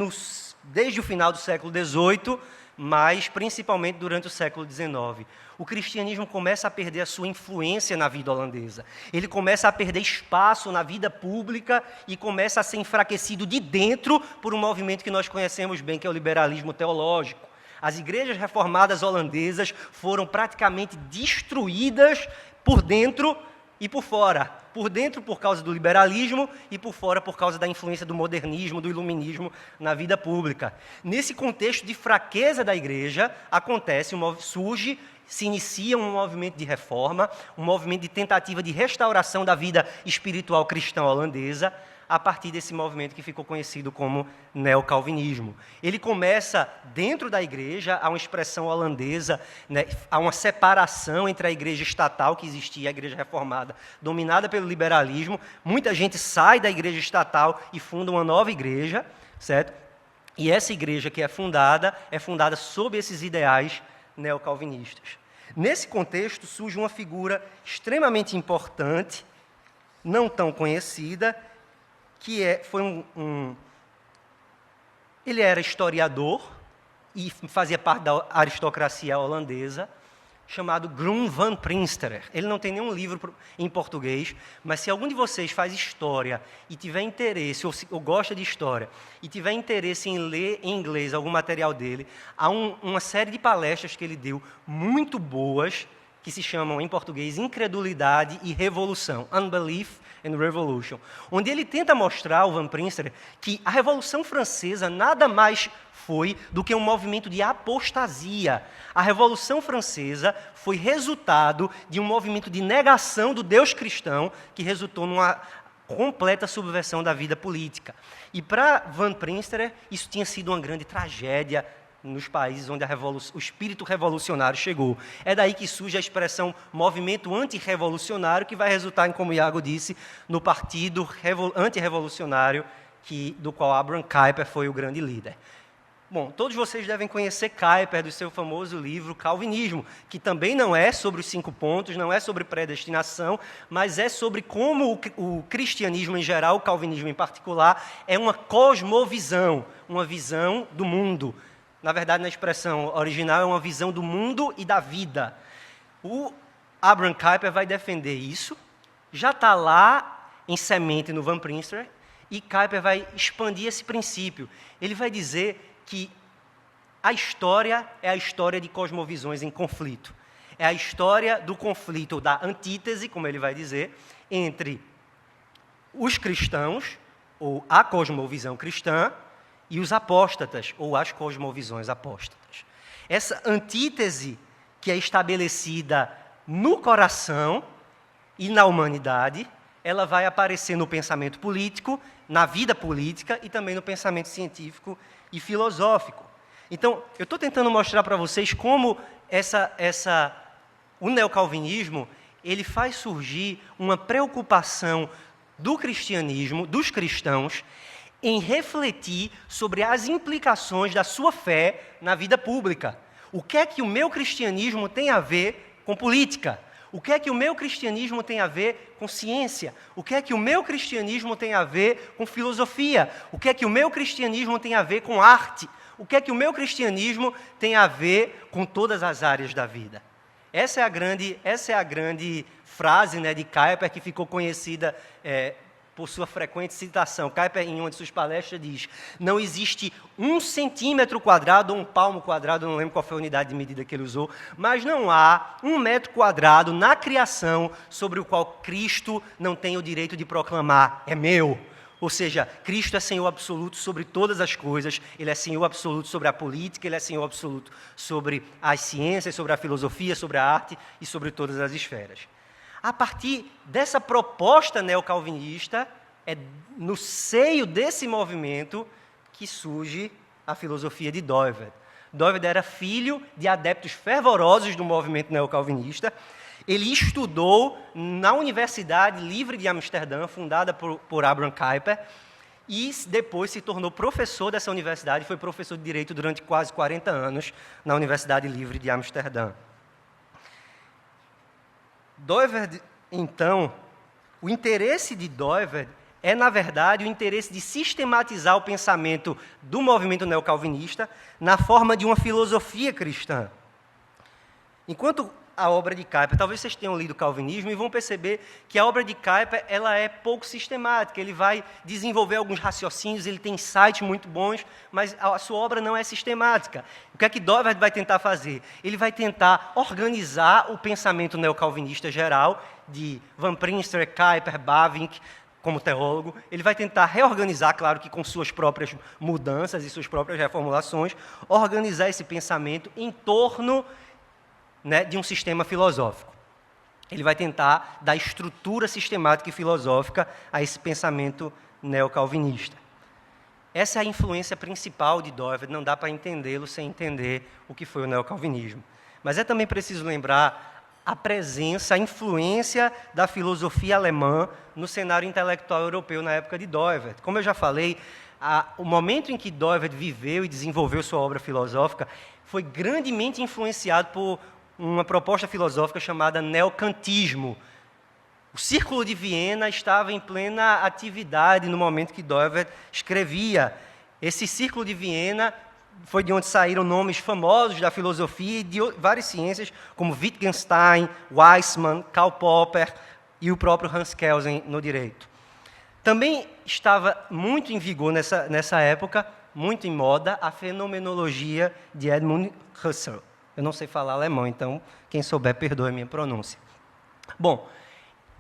desde o final do século XVIII, mas principalmente durante o século XIX? O cristianismo começa a perder a sua influência na vida holandesa. Ele começa a perder espaço na vida pública e começa a ser enfraquecido de dentro por um movimento que nós conhecemos bem, que é o liberalismo teológico. As igrejas reformadas holandesas foram praticamente destruídas por dentro e por fora. Por dentro por causa do liberalismo e por fora por causa da influência do modernismo, do iluminismo na vida pública. Nesse contexto de fraqueza da igreja, se inicia um movimento de reforma, um movimento de tentativa de restauração da vida espiritual cristã holandesa, a partir desse movimento que ficou conhecido como neocalvinismo. Ele começa dentro da igreja, há uma expressão holandesa, né, há uma separação entre a igreja estatal que existia, a igreja reformada, dominada pelo liberalismo. Muita gente sai da igreja estatal e funda uma nova igreja, certo? E essa igreja que é fundada sob esses ideais neocalvinistas. Nesse contexto, surge uma figura extremamente importante, não tão conhecida, que ele era historiador e fazia parte da aristocracia holandesa, chamado Groen van Prinsterer. Ele não tem nenhum livro em português, mas se algum de vocês faz história e tiver interesse, ou gosta de história, e tiver interesse em ler em inglês algum material dele, há uma série de palestras que ele deu, muito boas, que se chamam, em português, Incredulidade e Revolução, Unbelief and Revolution, onde ele tenta mostrar, o Van Prinsterer, que a Revolução Francesa nada mais foi do que um movimento de apostasia. A Revolução Francesa foi resultado de um movimento de negação do Deus cristão, que resultou numa completa subversão da vida política. E para Van Prinsterer, isso tinha sido uma grande tragédia nos países onde o espírito revolucionário chegou. É daí que surge a expressão movimento antirrevolucionário, que vai resultar, como Iago disse, no partido antirrevolucionário, do qual Abraham Kuyper foi o grande líder. Bom, todos vocês devem conhecer Kuyper do seu famoso livro Calvinismo, que também não é sobre os 5 pontos, não é sobre predestinação, mas é sobre como o cristianismo em geral, o calvinismo em particular, é uma cosmovisão, uma visão do mundo. Na verdade, na expressão original, é uma visão do mundo e da vida. O Abraham Kuyper vai defender isso, já está lá em semente no Van Prinsterer, e Kuyper vai expandir esse princípio. Ele vai dizer que a história é a história de cosmovisões em conflito. É a história do conflito, da antítese, como ele vai dizer, entre os cristãos, ou a cosmovisão cristã, e os apóstatas, ou as cosmovisões apóstatas. Essa antítese que é estabelecida no coração e na humanidade, ela vai aparecer no pensamento político, na vida política e também no pensamento científico e filosófico. Então, eu estou tentando mostrar para vocês como o neocalvinismo ele faz surgir uma preocupação do cristianismo, dos cristãos, em refletir sobre as implicações da sua fé na vida pública. O que é que o meu cristianismo tem a ver com política? O que é que o meu cristianismo tem a ver com ciência? O que é que o meu cristianismo tem a ver com filosofia? O que é que o meu cristianismo tem a ver com arte? O que é que o meu cristianismo tem a ver com todas as áreas da vida? Essa é a grande frase, né, de Kuyper, que ficou conhecida por sua frequente citação. Kuyper, em uma de suas palestras, diz: não existe 1 centímetro quadrado ou 1 palmo quadrado, não lembro qual foi a unidade de medida que ele usou, mas não há 1 metro quadrado na criação sobre o qual Cristo não tem o direito de proclamar: é meu. Ou seja, Cristo é Senhor absoluto sobre todas as coisas, Ele é Senhor absoluto sobre a política, Ele é Senhor absoluto sobre as ciências, sobre a filosofia, sobre a arte e sobre todas as esferas. A partir dessa proposta neocalvinista, é no seio desse movimento que surge a filosofia de Doiverd. Doiverd era filho de adeptos fervorosos do movimento neocalvinista. Ele estudou na Universidade Livre de Amsterdã, fundada por Abraham Kuyper, e depois se tornou professor dessa universidade, foi professor de Direito durante quase 40 anos na Universidade Livre de Amsterdã. Doiverd, então, o interesse de Doiverd é, na verdade, o interesse de sistematizar o pensamento do movimento neocalvinista na forma de uma filosofia cristã. Enquanto a obra de Kuyper, talvez vocês tenham lido o Calvinismo e vão perceber que a obra de Kuyper ela é pouco sistemática, ele vai desenvolver alguns raciocínios, ele tem insights muito bons, mas a sua obra não é sistemática. O que é que Doiverd vai tentar fazer? Ele vai tentar organizar o pensamento neocalvinista geral, de Van Prinster, Kuyper, Bavinck, como teólogo. Ele vai tentar reorganizar, claro que com suas próprias mudanças e suas próprias reformulações, organizar esse pensamento em torno de um sistema filosófico. Ele vai tentar dar estrutura sistemática e filosófica a esse pensamento neocalvinista. Essa é a influência principal de Doiverd, não dá para entendê-lo sem entender o que foi o neocalvinismo. Mas é também preciso lembrar a presença, a influência da filosofia alemã no cenário intelectual europeu na época de Doiverd. Como eu já falei, o momento em que Doiverd viveu e desenvolveu sua obra filosófica foi grandemente influenciado por uma proposta filosófica chamada neocantismo. O Círculo de Viena estava em plena atividade no momento que Doiverd escrevia. Esse Círculo de Viena foi de onde saíram nomes famosos da filosofia e de várias ciências, como Wittgenstein, Weissmann, Karl Popper e o próprio Hans Kelsen no direito. Também estava muito em vigor nessa época, muito em moda, a fenomenologia de Edmund Husserl. Eu não sei falar alemão, então quem souber, perdoe a minha pronúncia. Bom,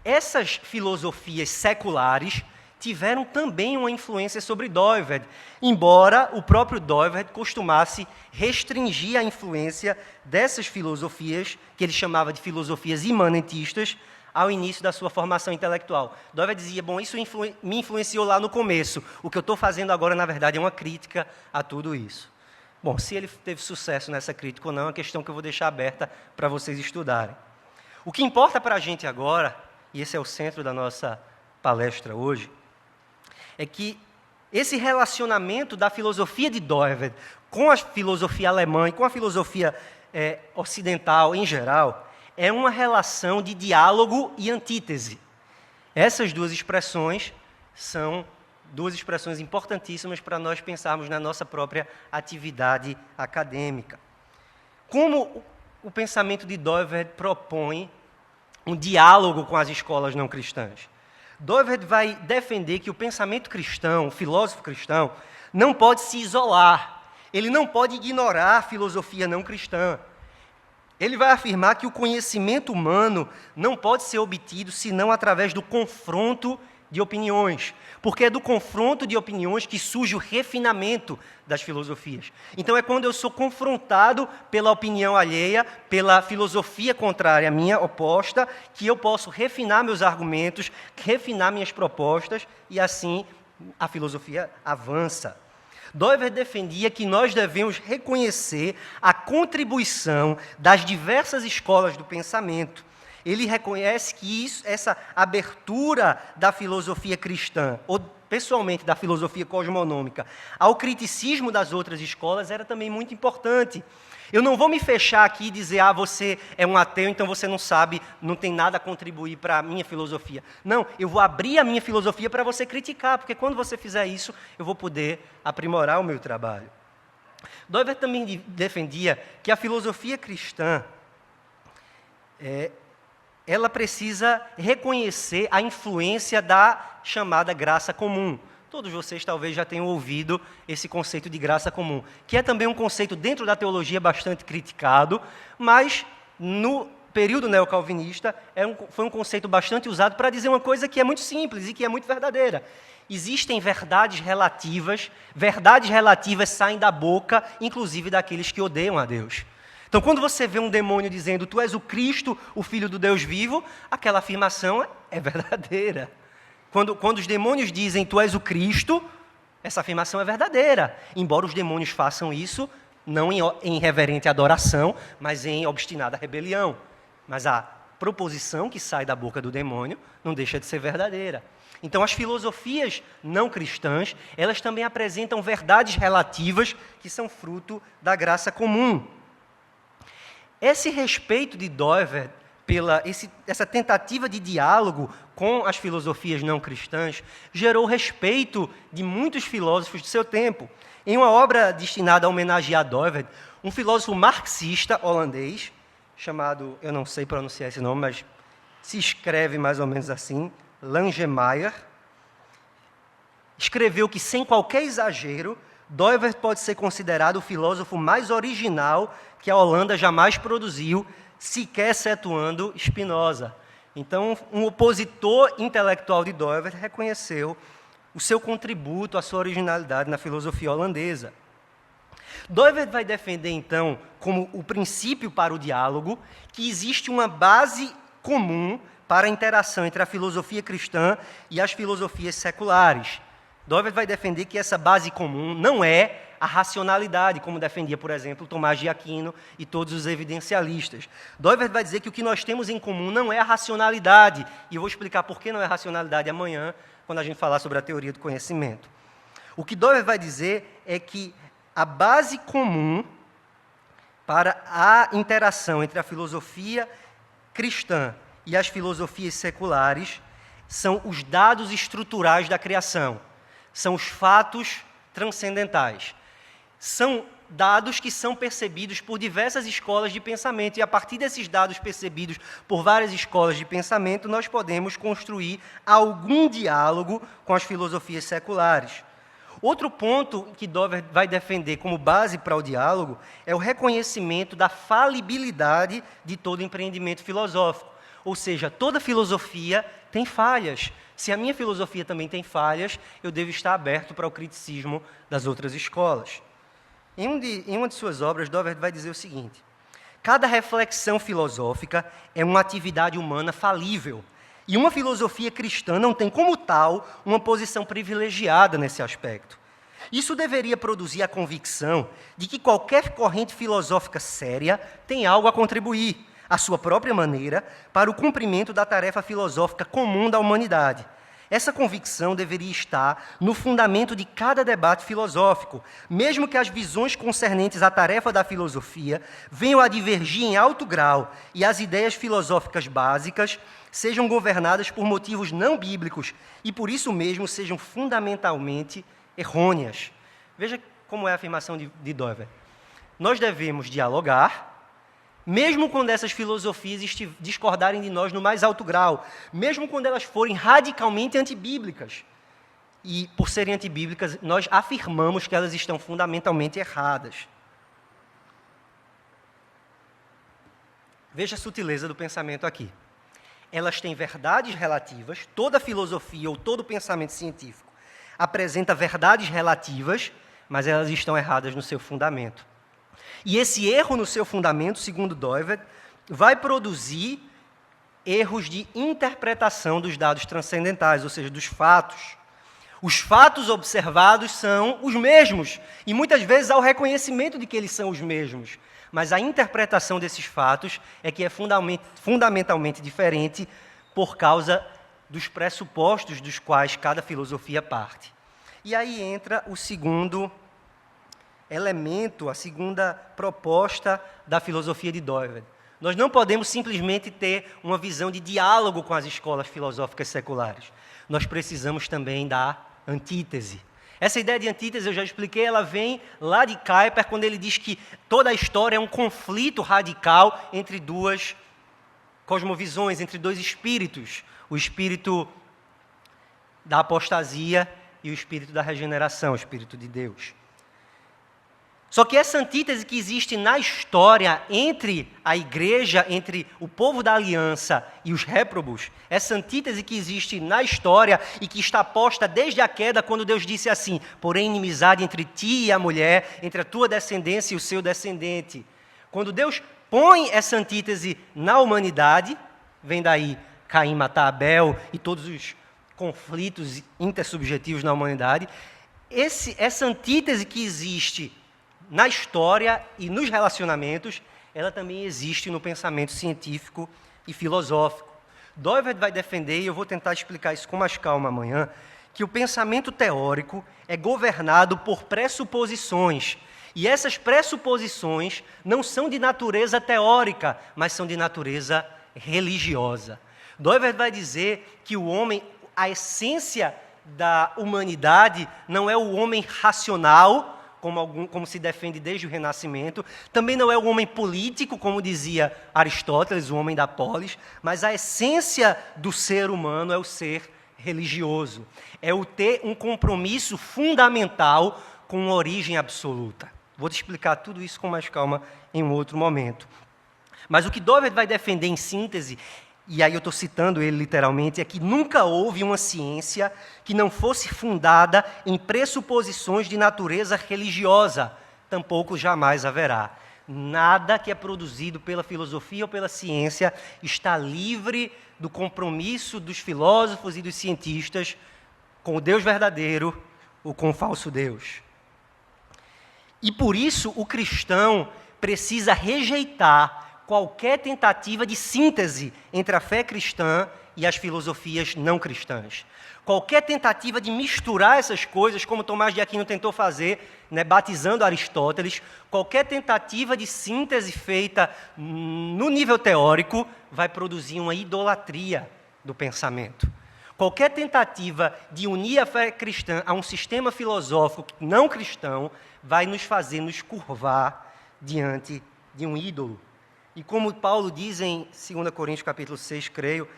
essas filosofias seculares tiveram também uma influência sobre Doiverd, embora o próprio Doiverd costumasse restringir a influência dessas filosofias, que ele chamava de filosofias imanentistas, ao início da sua formação intelectual. Doiverd dizia, bom, isso me influenciou lá no começo, o que eu estou fazendo agora, na verdade, é uma crítica a tudo isso. Bom, se ele teve sucesso nessa crítica ou não, é uma questão que eu vou deixar aberta para vocês estudarem. O que importa para a gente agora, e esse é o centro da nossa palestra hoje, é que esse relacionamento da filosofia de Doiverd com a filosofia alemã e com a filosofia ocidental em geral, é uma relação de diálogo e antítese. Essas duas expressões são duas expressões importantíssimas para nós pensarmos na nossa própria atividade acadêmica. Como o pensamento de Doiverd propõe um diálogo com as escolas não cristãs? Doiverd vai defender que o pensamento cristão, o filósofo cristão, não pode se isolar, ele não pode ignorar a filosofia não cristã. Ele vai afirmar que o conhecimento humano não pode ser obtido senão através do confronto de opiniões, porque é do confronto de opiniões que surge o refinamento das filosofias. Então é quando eu sou confrontado pela opinião alheia, pela filosofia contrária à minha, oposta, que eu posso refinar meus argumentos, refinar minhas propostas, e assim a filosofia avança. Doiverd defendia que nós devemos reconhecer a contribuição das diversas escolas do pensamento. Ele reconhece que essa abertura da filosofia cristã, ou pessoalmente da filosofia cosmonômica, ao criticismo das outras escolas era também muito importante. Eu não vou me fechar aqui e dizer, você é um ateu, então você não sabe, não tem nada a contribuir para a minha filosofia. Não, eu vou abrir a minha filosofia para você criticar, porque quando você fizer isso, eu vou poder aprimorar o meu trabalho. Doivert também defendia que a filosofia cristã ela precisa reconhecer a influência da chamada graça comum. Todos vocês talvez já tenham ouvido esse conceito de graça comum, que é também um conceito dentro da teologia bastante criticado, mas no período neocalvinista foi um conceito bastante usado para dizer uma coisa que é muito simples e que é muito verdadeira. Existem verdades relativas saem da boca, inclusive daqueles que odeiam a Deus. Então, quando você vê um demônio dizendo, tu és o Cristo, o Filho do Deus vivo, aquela afirmação é verdadeira. Quando os demônios dizem, tu és o Cristo, essa afirmação é verdadeira. Embora os demônios façam isso, não em reverente adoração, mas em obstinada rebelião. Mas a proposição que sai da boca do demônio não deixa de ser verdadeira. Então, as filosofias não cristãs, elas também apresentam verdades relativas que são fruto da graça comum. Esse respeito de Doivert essa tentativa de diálogo com as filosofias não cristãs gerou respeito de muitos filósofos do seu tempo. Em uma obra destinada a homenagear Doivert, um filósofo marxista holandês, chamado, eu não sei pronunciar esse nome, mas se escreve mais ou menos assim, Langemeyer, escreveu que, sem qualquer exagero, Doivert pode ser considerado o filósofo mais original que a Holanda jamais produziu, sequer excetuando Spinoza. Então, um opositor intelectual de Doivert reconheceu o seu contributo, a sua originalidade na filosofia holandesa. Doivert vai defender, então, como o princípio para o diálogo, que existe uma base comum para a interação entre a filosofia cristã e as filosofias seculares. Doivert vai defender que essa base comum não é a racionalidade, como defendia, por exemplo, Tomás de Aquino e todos os evidencialistas. Doivert vai dizer que o que nós temos em comum não é a racionalidade, e eu vou explicar por que não é a racionalidade amanhã, quando a gente falar sobre a teoria do conhecimento. O que Doivert vai dizer é que a base comum para a interação entre a filosofia cristã e as filosofias seculares são os dados estruturais da criação, são os fatos transcendentais. São dados que são percebidos por diversas escolas de pensamento, e a partir desses dados percebidos por várias escolas de pensamento, nós podemos construir algum diálogo com as filosofias seculares. Outro ponto que Doivert vai defender como base para o diálogo é o reconhecimento da falibilidade de todo empreendimento filosófico. Ou seja, toda filosofia tem falhas. Se a minha filosofia também tem falhas, eu devo estar aberto para o criticismo das outras escolas. Em uma de suas obras, Doivert vai dizer o seguinte: cada reflexão filosófica é uma atividade humana falível, e uma filosofia cristã não tem, como tal, uma posição privilegiada nesse aspecto. Isso deveria produzir a convicção de que qualquer corrente filosófica séria tem algo a contribuir, à sua própria maneira, para o cumprimento da tarefa filosófica comum da humanidade. Essa convicção deveria estar no fundamento de cada debate filosófico, mesmo que as visões concernentes à tarefa da filosofia venham a divergir em alto grau e as ideias filosóficas básicas sejam governadas por motivos não bíblicos e, por isso mesmo, sejam fundamentalmente errôneas. Veja como é a afirmação de Doivert. Nós devemos dialogar, mesmo quando essas filosofias discordarem de nós no mais alto grau, mesmo quando elas forem radicalmente antibíblicas. E, por serem antibíblicas, nós afirmamos que elas estão fundamentalmente erradas. Veja a sutileza do pensamento aqui. Elas têm verdades relativas, toda filosofia ou todo pensamento científico apresenta verdades relativas, mas elas estão erradas no seu fundamento. E esse erro no seu fundamento, segundo Doivert, vai produzir erros de interpretação dos dados transcendentais, ou seja, dos fatos. Os fatos observados são os mesmos, e muitas vezes há o reconhecimento de que eles são os mesmos, mas a interpretação desses fatos é que é fundamentalmente diferente por causa dos pressupostos dos quais cada filosofia parte. E aí entra o segundo elemento, a segunda proposta da filosofia de Doivert. Nós não podemos simplesmente ter uma visão de diálogo com as escolas filosóficas seculares. Nós precisamos também da antítese. Essa ideia de antítese, eu já expliquei, ela vem lá de Kuyper, quando ele diz que toda a história é um conflito radical entre duas cosmovisões, entre dois espíritos. O espírito da apostasia e o espírito da regeneração, o espírito de Deus. Só que essa antítese que existe na história entre a igreja, entre o povo da aliança e os réprobos, essa antítese que existe na história e que está posta desde a queda, quando Deus disse assim: porém inimizade entre ti e a mulher, entre a tua descendência e o seu descendente. Quando Deus põe essa antítese na humanidade, vem daí Caim matar Abel e todos os conflitos intersubjetivos na humanidade, essa antítese que existe na história e nos relacionamentos, ela também existe no pensamento científico e filosófico. Doivert vai defender, e eu vou tentar explicar isso com mais calma amanhã, que o pensamento teórico é governado por pressuposições, e essas pressuposições não são de natureza teórica, mas são de natureza religiosa. Doivert vai dizer que o homem, a essência da humanidade, não é o homem racional, como se defende desde o Renascimento, também não é o homem político, como dizia Aristóteles, o homem da polis, mas a essência do ser humano é o ser religioso, é o ter um compromisso fundamental com uma origem absoluta. Vou te explicar tudo isso com mais calma em um outro momento. Mas o que Doivert vai defender em síntese, e aí eu estou citando ele literalmente, é que nunca houve uma ciência que não fosse fundada em pressuposições de natureza religiosa, tampouco jamais haverá. Nada que é produzido pela filosofia ou pela ciência está livre do compromisso dos filósofos e dos cientistas com o Deus verdadeiro ou com o falso Deus. E por isso o cristão precisa rejeitar qualquer tentativa de síntese entre a fé cristã e as filosofias não cristãs. Qualquer tentativa de misturar essas coisas, como Tomás de Aquino tentou fazer, batizando Aristóteles, qualquer tentativa de síntese feita no nível teórico vai produzir uma idolatria do pensamento. Qualquer tentativa de unir a fé cristã a um sistema filosófico não cristão vai nos fazer nos curvar diante de um ídolo. E como Paulo diz em 2 Coríntios capítulo 6, creio,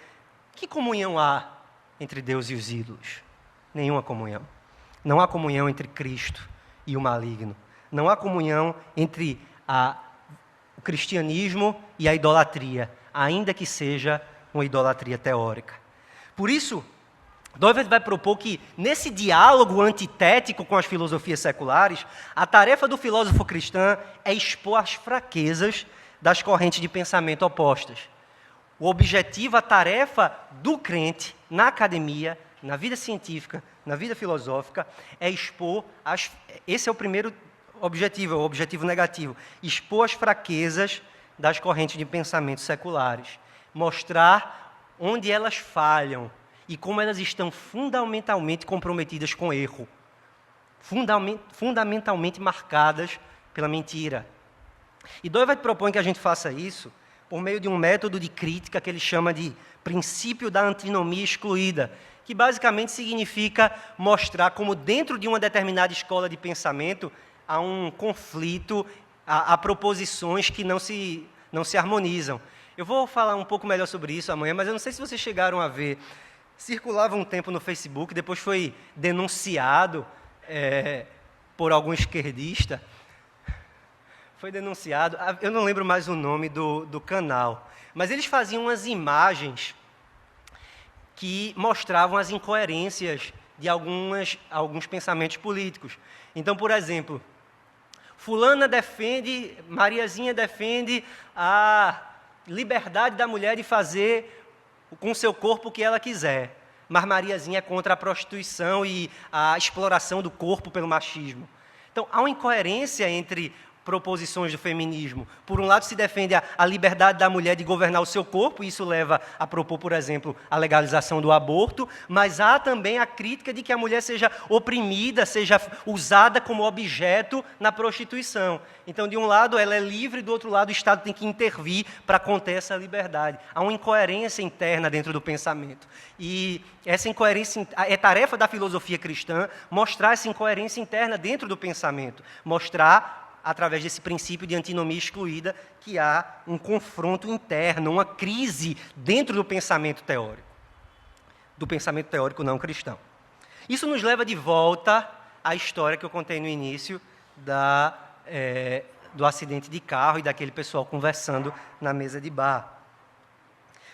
que comunhão há entre Deus e os ídolos? Nenhuma comunhão. Não há comunhão entre Cristo e o maligno. Não há comunhão entre o cristianismo e a idolatria, ainda que seja uma idolatria teórica. Por isso, Doivert vai propor que, nesse diálogo antitético com as filosofias seculares, a tarefa do filósofo cristão é expor as fraquezas das correntes de pensamento opostas. O objetivo, a tarefa do crente na academia, na vida científica, na vida filosófica, é expor esse é o primeiro objetivo, é o objetivo negativo, expor as fraquezas das correntes de pensamento seculares, mostrar onde elas falham e como elas estão fundamentalmente comprometidas com erro, fundamentalmente marcadas pela mentira. E Doivert propõe que a gente faça isso por meio de um método de crítica que ele chama de princípio da antinomia excluída, que basicamente significa mostrar como dentro de uma determinada escola de pensamento há um conflito, há proposições que não se harmonizam. Eu vou falar um pouco melhor sobre isso amanhã, mas eu não sei se vocês chegaram a ver. Circulava um tempo no Facebook, depois foi denunciado por algum esquerdista. Foi denunciado, eu não lembro mais o nome do canal, mas eles faziam umas imagens que mostravam as incoerências de alguns pensamentos políticos. Então, por exemplo, fulana defende, Mariazinha defende a liberdade da mulher de fazer com seu corpo o que ela quiser, mas Mariazinha é contra a prostituição e a exploração do corpo pelo machismo. Então, há uma incoerência entre proposições do feminismo. Por um lado, se defende a liberdade da mulher de governar o seu corpo, e isso leva a propor, por exemplo, a legalização do aborto, mas há também a crítica de que a mulher seja oprimida, seja usada como objeto na prostituição. Então, de um lado, ela é livre, do outro lado, o Estado tem que intervir para conter essa liberdade. Há uma incoerência interna dentro do pensamento. E essa incoerência é tarefa da filosofia cristã mostrar essa incoerência interna dentro do pensamento, mostrar através desse princípio de antinomia excluída, que há um confronto interno, uma crise dentro do pensamento teórico não cristão. Isso nos leva de volta à história que eu contei no início do acidente de carro e daquele pessoal conversando na mesa de bar.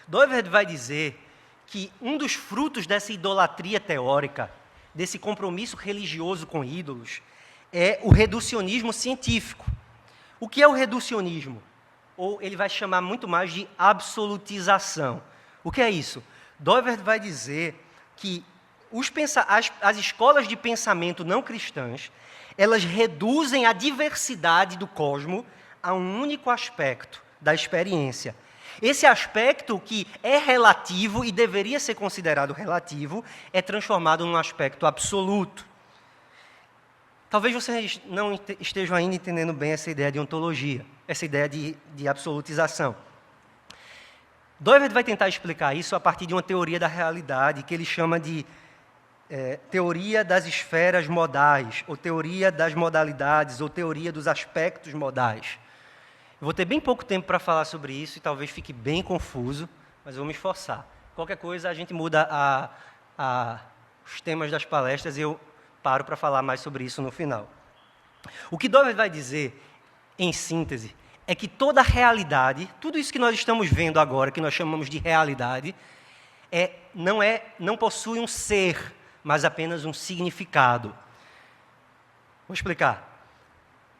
Doiverd vai dizer que um dos frutos dessa idolatria teórica, desse compromisso religioso com ídolos, é o reducionismo científico. O que é o reducionismo? Ou ele vai chamar muito mais de absolutização. O que é isso? Doiverd vai dizer que as escolas de pensamento não cristãs, elas reduzem a diversidade do cosmos a um único aspecto da experiência. Esse aspecto que é relativo e deveria ser considerado relativo, é transformado num aspecto absoluto. Talvez vocês não estejam ainda entendendo bem essa ideia de ontologia, essa ideia de absolutização. Doiverd vai tentar explicar isso a partir de uma teoria da realidade, que ele chama de teoria das esferas modais, ou teoria das modalidades, ou teoria dos aspectos modais. Eu vou ter bem pouco tempo para falar sobre isso, e talvez fique bem confuso, mas eu vou me esforçar. Qualquer coisa, a gente muda os temas das palestras e eu paro para falar mais sobre isso no final. O que Doiverd vai dizer, em síntese, é que toda a realidade, tudo isso que nós estamos vendo agora, que nós chamamos de realidade, não possui um ser, mas apenas um significado. Vou explicar.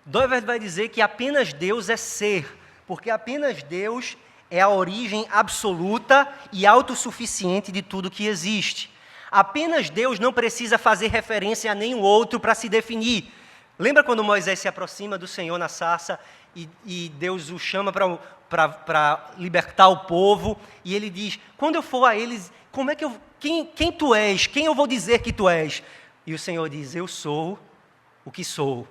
Doiverd vai dizer que apenas Deus é ser, porque apenas Deus é a origem absoluta e autossuficiente de tudo que existe. Apenas Deus não precisa fazer referência a nenhum outro para se definir. Lembra quando Moisés se aproxima do Senhor na sarça e Deus o chama para libertar o povo, e ele diz, quando eu for a eles, quem tu és? Quem eu vou dizer que tu és? E o Senhor diz, eu sou o que sou.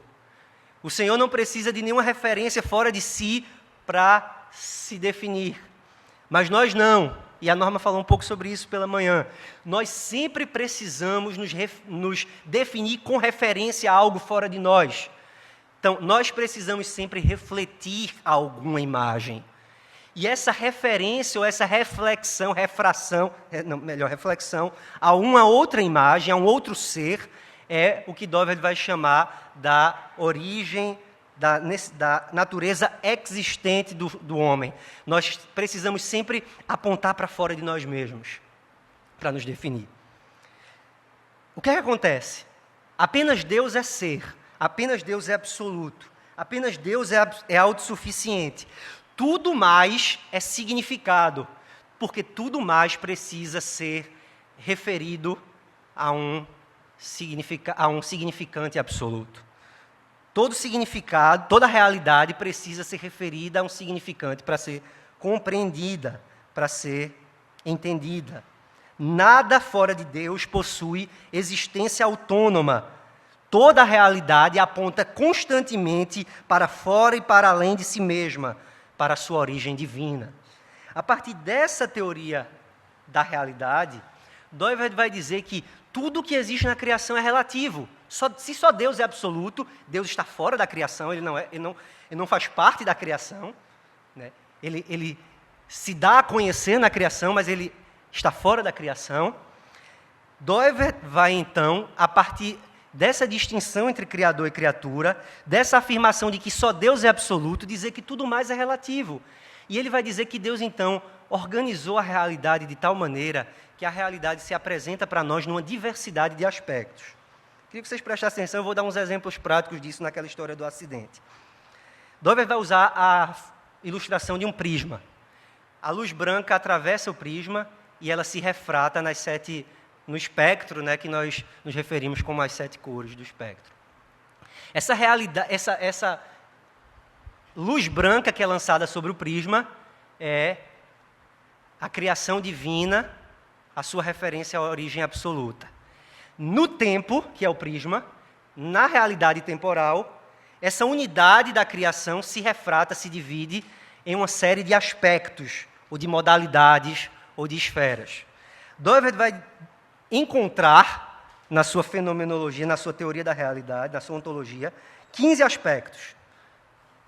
O Senhor não precisa de nenhuma referência fora de si para se definir. Mas nós não. E a Norma falou um pouco sobre isso pela manhã. Nós sempre precisamos nos definir com referência a algo fora de nós. Então, nós precisamos sempre refletir alguma imagem. E essa referência ou essa reflexão a uma outra imagem, a um outro ser, é o que Doiverd vai chamar da origem, da natureza existente do homem. Nós precisamos sempre apontar para fora de nós mesmos, para nos definir. O que é que acontece? Apenas Deus é ser, apenas Deus é absoluto, apenas Deus é autossuficiente. Tudo mais é significado, porque tudo mais precisa ser referido a um significante absoluto. Todo significado, toda realidade precisa ser referida a um significante para ser compreendida, para ser entendida. Nada fora de Deus possui existência autônoma. Toda a realidade aponta constantemente para fora e para além de si mesma, para a sua origem divina. A partir dessa teoria da realidade, Doiverd vai dizer que tudo que existe na criação é relativo. Se só Deus é absoluto, Deus está fora da criação, ele não faz parte da criação, né? Ele se dá a conhecer na criação, mas ele está fora da criação. Doiverd vai, então, a partir dessa distinção entre Criador e criatura, dessa afirmação de que só Deus é absoluto, dizer que tudo mais é relativo. E ele vai dizer que Deus, então, organizou a realidade de tal maneira que a realidade se apresenta para nós numa diversidade de aspectos. Queria que vocês prestassem atenção, eu vou dar uns exemplos práticos disso naquela história do acidente. Doiverd vai usar a ilustração de um prisma. A luz branca atravessa o prisma e ela se refrata no espectro, né, que nós nos referimos como as 7 cores do espectro. Essa realidade, luz branca que é lançada sobre o prisma é a criação divina, a sua referência à origem absoluta. No tempo, que é o prisma, na realidade temporal, essa unidade da criação se refrata, se divide em uma série de aspectos, ou de modalidades, ou de esferas. Doivert vai encontrar, na sua fenomenologia, na sua teoria da realidade, na sua ontologia, 15 aspectos.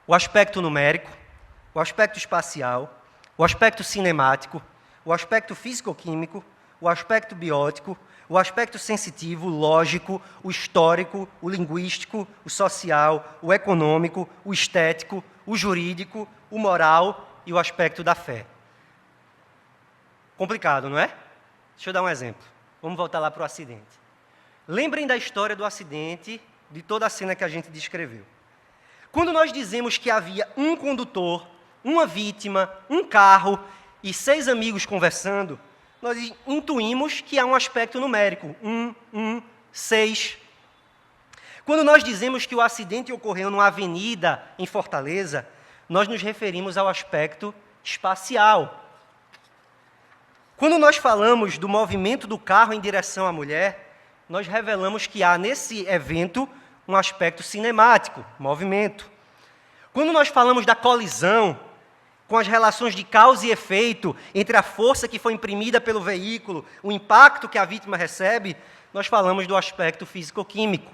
O aspecto numérico, o aspecto espacial, o aspecto cinemático, o aspecto físico-químico, o aspecto biótico, o aspecto sensitivo, lógico, o histórico, o linguístico, o social, o econômico, o estético, o jurídico, o moral e o aspecto da fé. Complicado, não é? Deixa eu dar um exemplo. Vamos voltar lá para o acidente. Lembrem da história do acidente, de toda a cena que a gente descreveu. Quando nós dizemos que havia um condutor, uma vítima, um carro e 6 amigos conversando, nós intuímos que há um aspecto numérico, 6. Quando nós dizemos que o acidente ocorreu numa avenida em Fortaleza, nós nos referimos ao aspecto espacial. Quando nós falamos do movimento do carro em direção à mulher, nós revelamos que há nesse evento um aspecto cinemático, movimento. Quando nós falamos da colisão, com as relações de causa e efeito entre a força que foi imprimida pelo veículo, o impacto que a vítima recebe, nós falamos do aspecto físico-químico.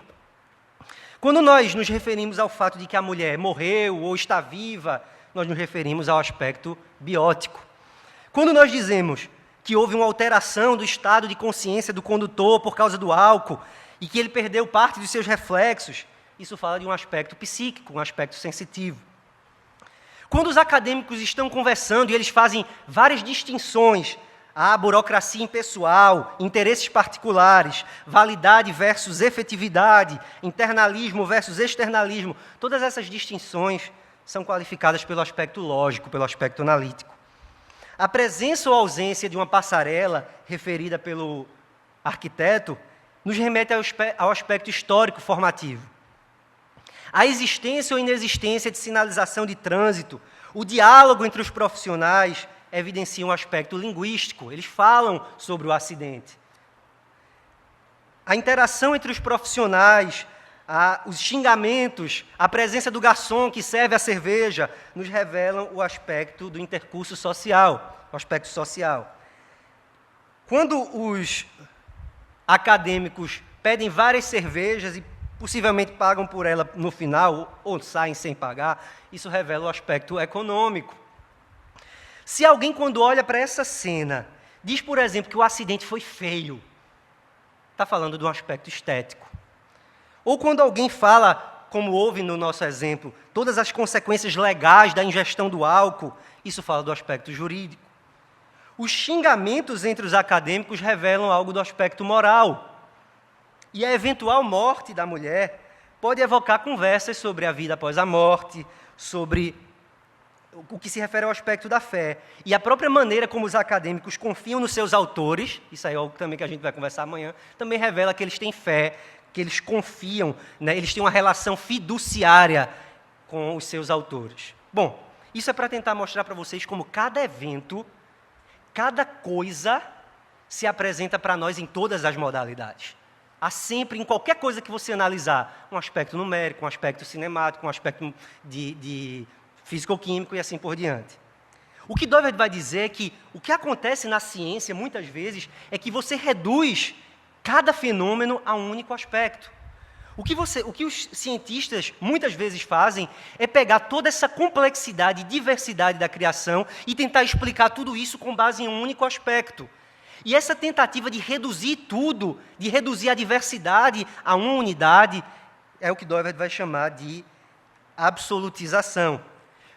Quando nós nos referimos ao fato de que a mulher morreu ou está viva, nós nos referimos ao aspecto biótico. Quando nós dizemos que houve uma alteração do estado de consciência do condutor por causa do álcool e que ele perdeu parte dos seus reflexos, isso fala de um aspecto psíquico, um aspecto sensitivo. Quando os acadêmicos estão conversando e eles fazem várias distinções, a burocracia impessoal, interesses particulares, validade versus efetividade, internalismo versus externalismo, todas essas distinções são qualificadas pelo aspecto lógico, pelo aspecto analítico. A presença ou ausência de uma passarela, referida pelo arquiteto, nos remete ao aspecto histórico formativo. A existência ou inexistência de sinalização de trânsito, o diálogo entre os profissionais evidenciam um aspecto linguístico, eles falam sobre o acidente. A interação entre os profissionais, os xingamentos, a presença do garçom que serve a cerveja, nos revelam o aspecto do intercurso social, o aspecto social. Quando os acadêmicos pedem várias cervejas e possivelmente pagam por ela no final, ou saem sem pagar, isso revela o aspecto econômico. Se alguém, quando olha para essa cena, diz, por exemplo, que o acidente foi feio, está falando de um aspecto estético. Ou quando alguém fala, como houve no nosso exemplo, todas as consequências legais da ingestão do álcool, isso fala do aspecto jurídico. Os xingamentos entre os acadêmicos revelam algo do aspecto moral. E a eventual morte da mulher pode evocar conversas sobre a vida após a morte, sobre o que se refere ao aspecto da fé. E a própria maneira como os acadêmicos confiam nos seus autores, isso aí é algo também que a gente vai conversar amanhã, também revela que eles têm fé, que eles confiam, né, eles têm uma relação fiduciária com os seus autores. Bom, isso é para tentar mostrar para vocês como cada evento, cada coisa se apresenta para nós em todas as modalidades. Há sempre, em qualquer coisa que você analisar, um aspecto numérico, um aspecto cinemático, um aspecto de físico-químico e assim por diante. O que Doivert vai dizer é que o que acontece na ciência, muitas vezes, é que você reduz cada fenômeno a um único aspecto. O que os cientistas muitas vezes fazem é pegar toda essa complexidade e diversidade da criação e tentar explicar tudo isso com base em um único aspecto. E essa tentativa de reduzir tudo, de reduzir a diversidade a uma unidade, é o que Doivert vai chamar de absolutização.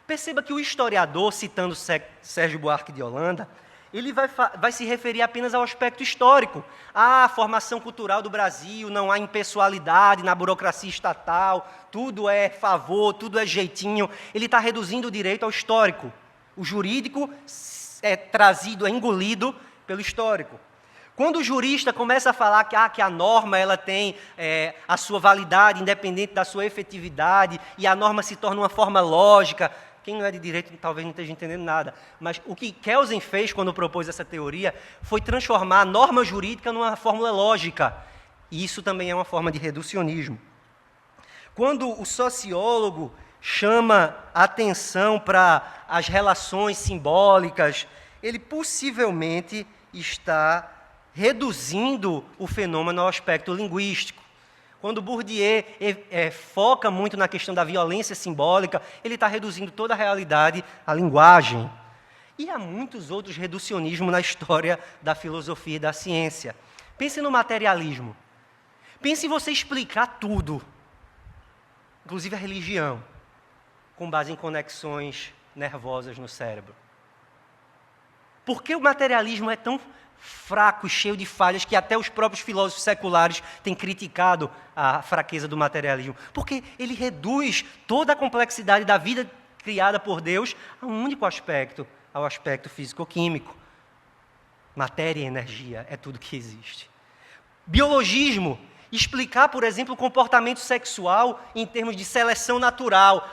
Perceba que o historiador, citando Sérgio Buarque de Holanda, ele vai se referir apenas ao aspecto histórico. A formação cultural do Brasil, não há impessoalidade na burocracia estatal, tudo é favor, tudo é jeitinho. Ele está reduzindo o direito ao histórico. O jurídico é trazido, é engolido pelo histórico. Quando o jurista começa a falar que a norma ela tem a sua validade independente da sua efetividade e a norma se torna uma forma lógica, quem não é de direito talvez não esteja entendendo nada, mas o que Kelsen fez quando propôs essa teoria foi transformar a norma jurídica numa fórmula lógica. E isso também é uma forma de reducionismo. Quando o sociólogo chama a atenção para as relações simbólicas, ele possivelmente está reduzindo o fenômeno ao aspecto linguístico. Quando Bourdieu foca muito na questão da violência simbólica, ele está reduzindo toda a realidade à linguagem. E há muitos outros reducionismos na história da filosofia e da ciência. Pense no materialismo. Pense em você explicar tudo, inclusive a religião, com base em conexões nervosas no cérebro. Por que o materialismo é tão fraco e cheio de falhas que até os próprios filósofos seculares têm criticado a fraqueza do materialismo? Porque ele reduz toda a complexidade da vida criada por Deus a um único aspecto, ao aspecto físico-químico. Matéria e energia é tudo que existe. Biologismo. Explicar, por exemplo, o comportamento sexual em termos de seleção natural.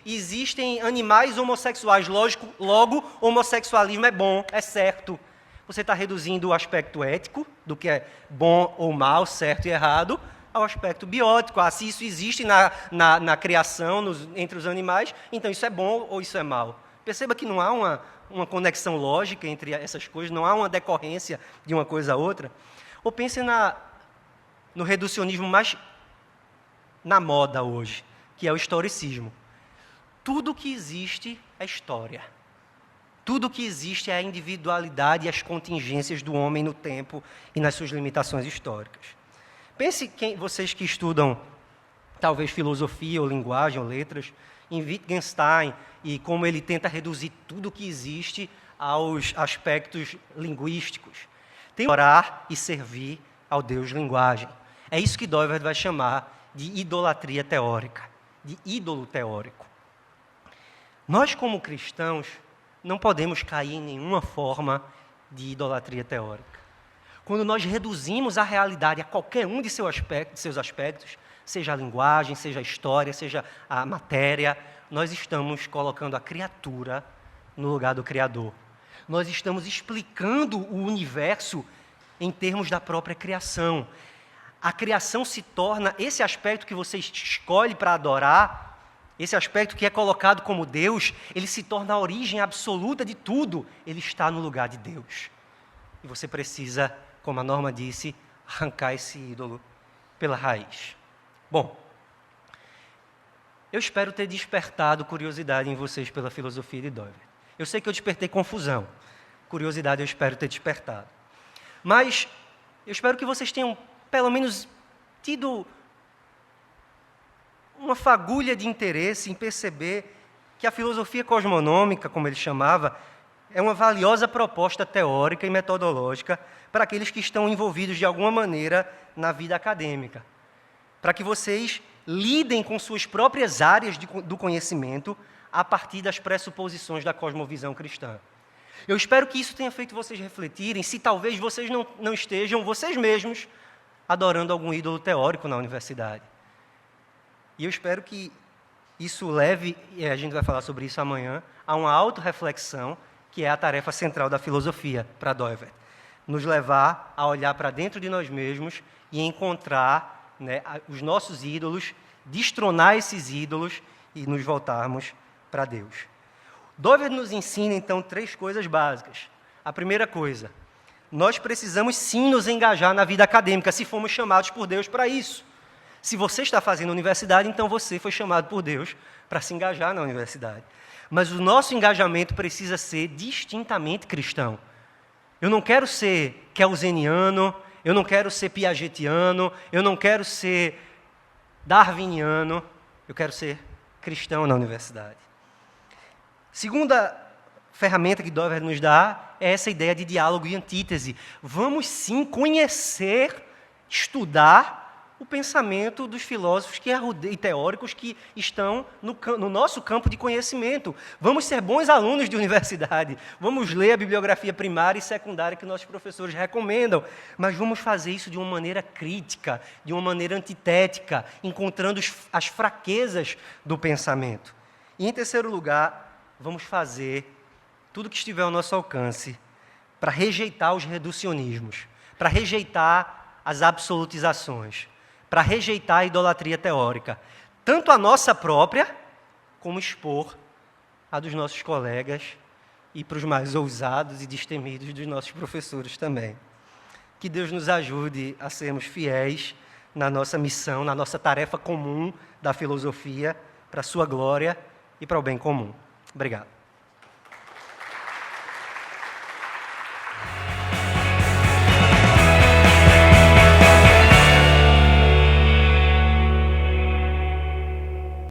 Existem animais homossexuais, logo, homossexualismo é bom, é certo. Você está reduzindo o aspecto ético, do que é bom ou mal, certo e errado, ao aspecto biótico. Se isso existe na criação, entre os animais, então isso é bom ou isso é mal. Perceba que não há uma conexão lógica entre essas coisas, não há uma decorrência de uma coisa a outra. Ou pense no reducionismo mais na moda hoje, que é o historicismo. Tudo que existe é história. Tudo que existe é a individualidade e as contingências do homem no tempo e nas suas limitações históricas. Pense vocês que estudam, talvez, filosofia ou linguagem ou letras, em Wittgenstein e como ele tenta reduzir tudo que existe aos aspectos linguísticos. Tem que orar e servir ao Deus linguagem. É isso que Doivert vai chamar de idolatria teórica, de ídolo teórico. Nós, como cristãos, não podemos cair em nenhuma forma de idolatria teórica. Quando nós reduzimos a realidade a qualquer um de seus aspectos, seja a linguagem, seja a história, seja a matéria, nós estamos colocando a criatura no lugar do Criador. Nós estamos explicando o universo em termos da própria criação. A criação se torna esse aspecto que você escolhe para adorar, esse aspecto que é colocado como Deus, ele se torna a origem absoluta de tudo. Ele está no lugar de Deus. E você precisa, como a Norma disse, arrancar esse ídolo pela raiz. Bom, eu espero ter despertado curiosidade em vocês pela filosofia de Doivert. Eu sei que eu despertei confusão. Curiosidade eu espero ter despertado. Mas eu espero que vocês tenham, pelo menos, tido uma fagulha de interesse em perceber que a filosofia cosmonômica, como ele chamava, é uma valiosa proposta teórica e metodológica para aqueles que estão envolvidos de alguma maneira na vida acadêmica. Para que vocês lidem com suas próprias áreas do conhecimento a partir das pressuposições da cosmovisão cristã. Eu espero que isso tenha feito vocês refletirem se talvez vocês não estejam, vocês mesmos, adorando algum ídolo teórico na universidade. E eu espero que isso leve, e a gente vai falar sobre isso amanhã, a uma autorreflexão, que é a tarefa central da filosofia para Doivert. Nos levar a olhar para dentro de nós mesmos e encontrar, né, os nossos ídolos, destronar esses ídolos e nos voltarmos para Deus. Doivert nos ensina, então, 3 coisas básicas. A primeira coisa, nós precisamos sim nos engajar na vida acadêmica, se fomos chamados por Deus para isso. Se você está fazendo universidade, então você foi chamado por Deus para se engajar na universidade. Mas o nosso engajamento precisa ser distintamente cristão. Eu não quero ser kelseniano, eu não quero ser piagetiano, eu não quero ser darwiniano, eu quero ser cristão na universidade. Segunda ferramenta que Doivert nos dá é essa ideia de diálogo e antítese. Vamos sim conhecer, estudar o pensamento dos filósofos e teóricos que estão no nosso campo de conhecimento. Vamos ser bons alunos de universidade, vamos ler a bibliografia primária e secundária que nossos professores recomendam, mas vamos fazer isso de uma maneira crítica, de uma maneira antitética, encontrando as fraquezas do pensamento. E, em terceiro lugar, vamos fazer tudo que estiver ao nosso alcance para rejeitar os reducionismos, para rejeitar as absolutizações, para rejeitar a idolatria teórica, tanto a nossa própria, como expor a dos nossos colegas e para os mais ousados e destemidos dos nossos professores também. Que Deus nos ajude a sermos fiéis na nossa missão, na nossa tarefa comum da filosofia, para a sua glória e para o bem comum. Obrigado.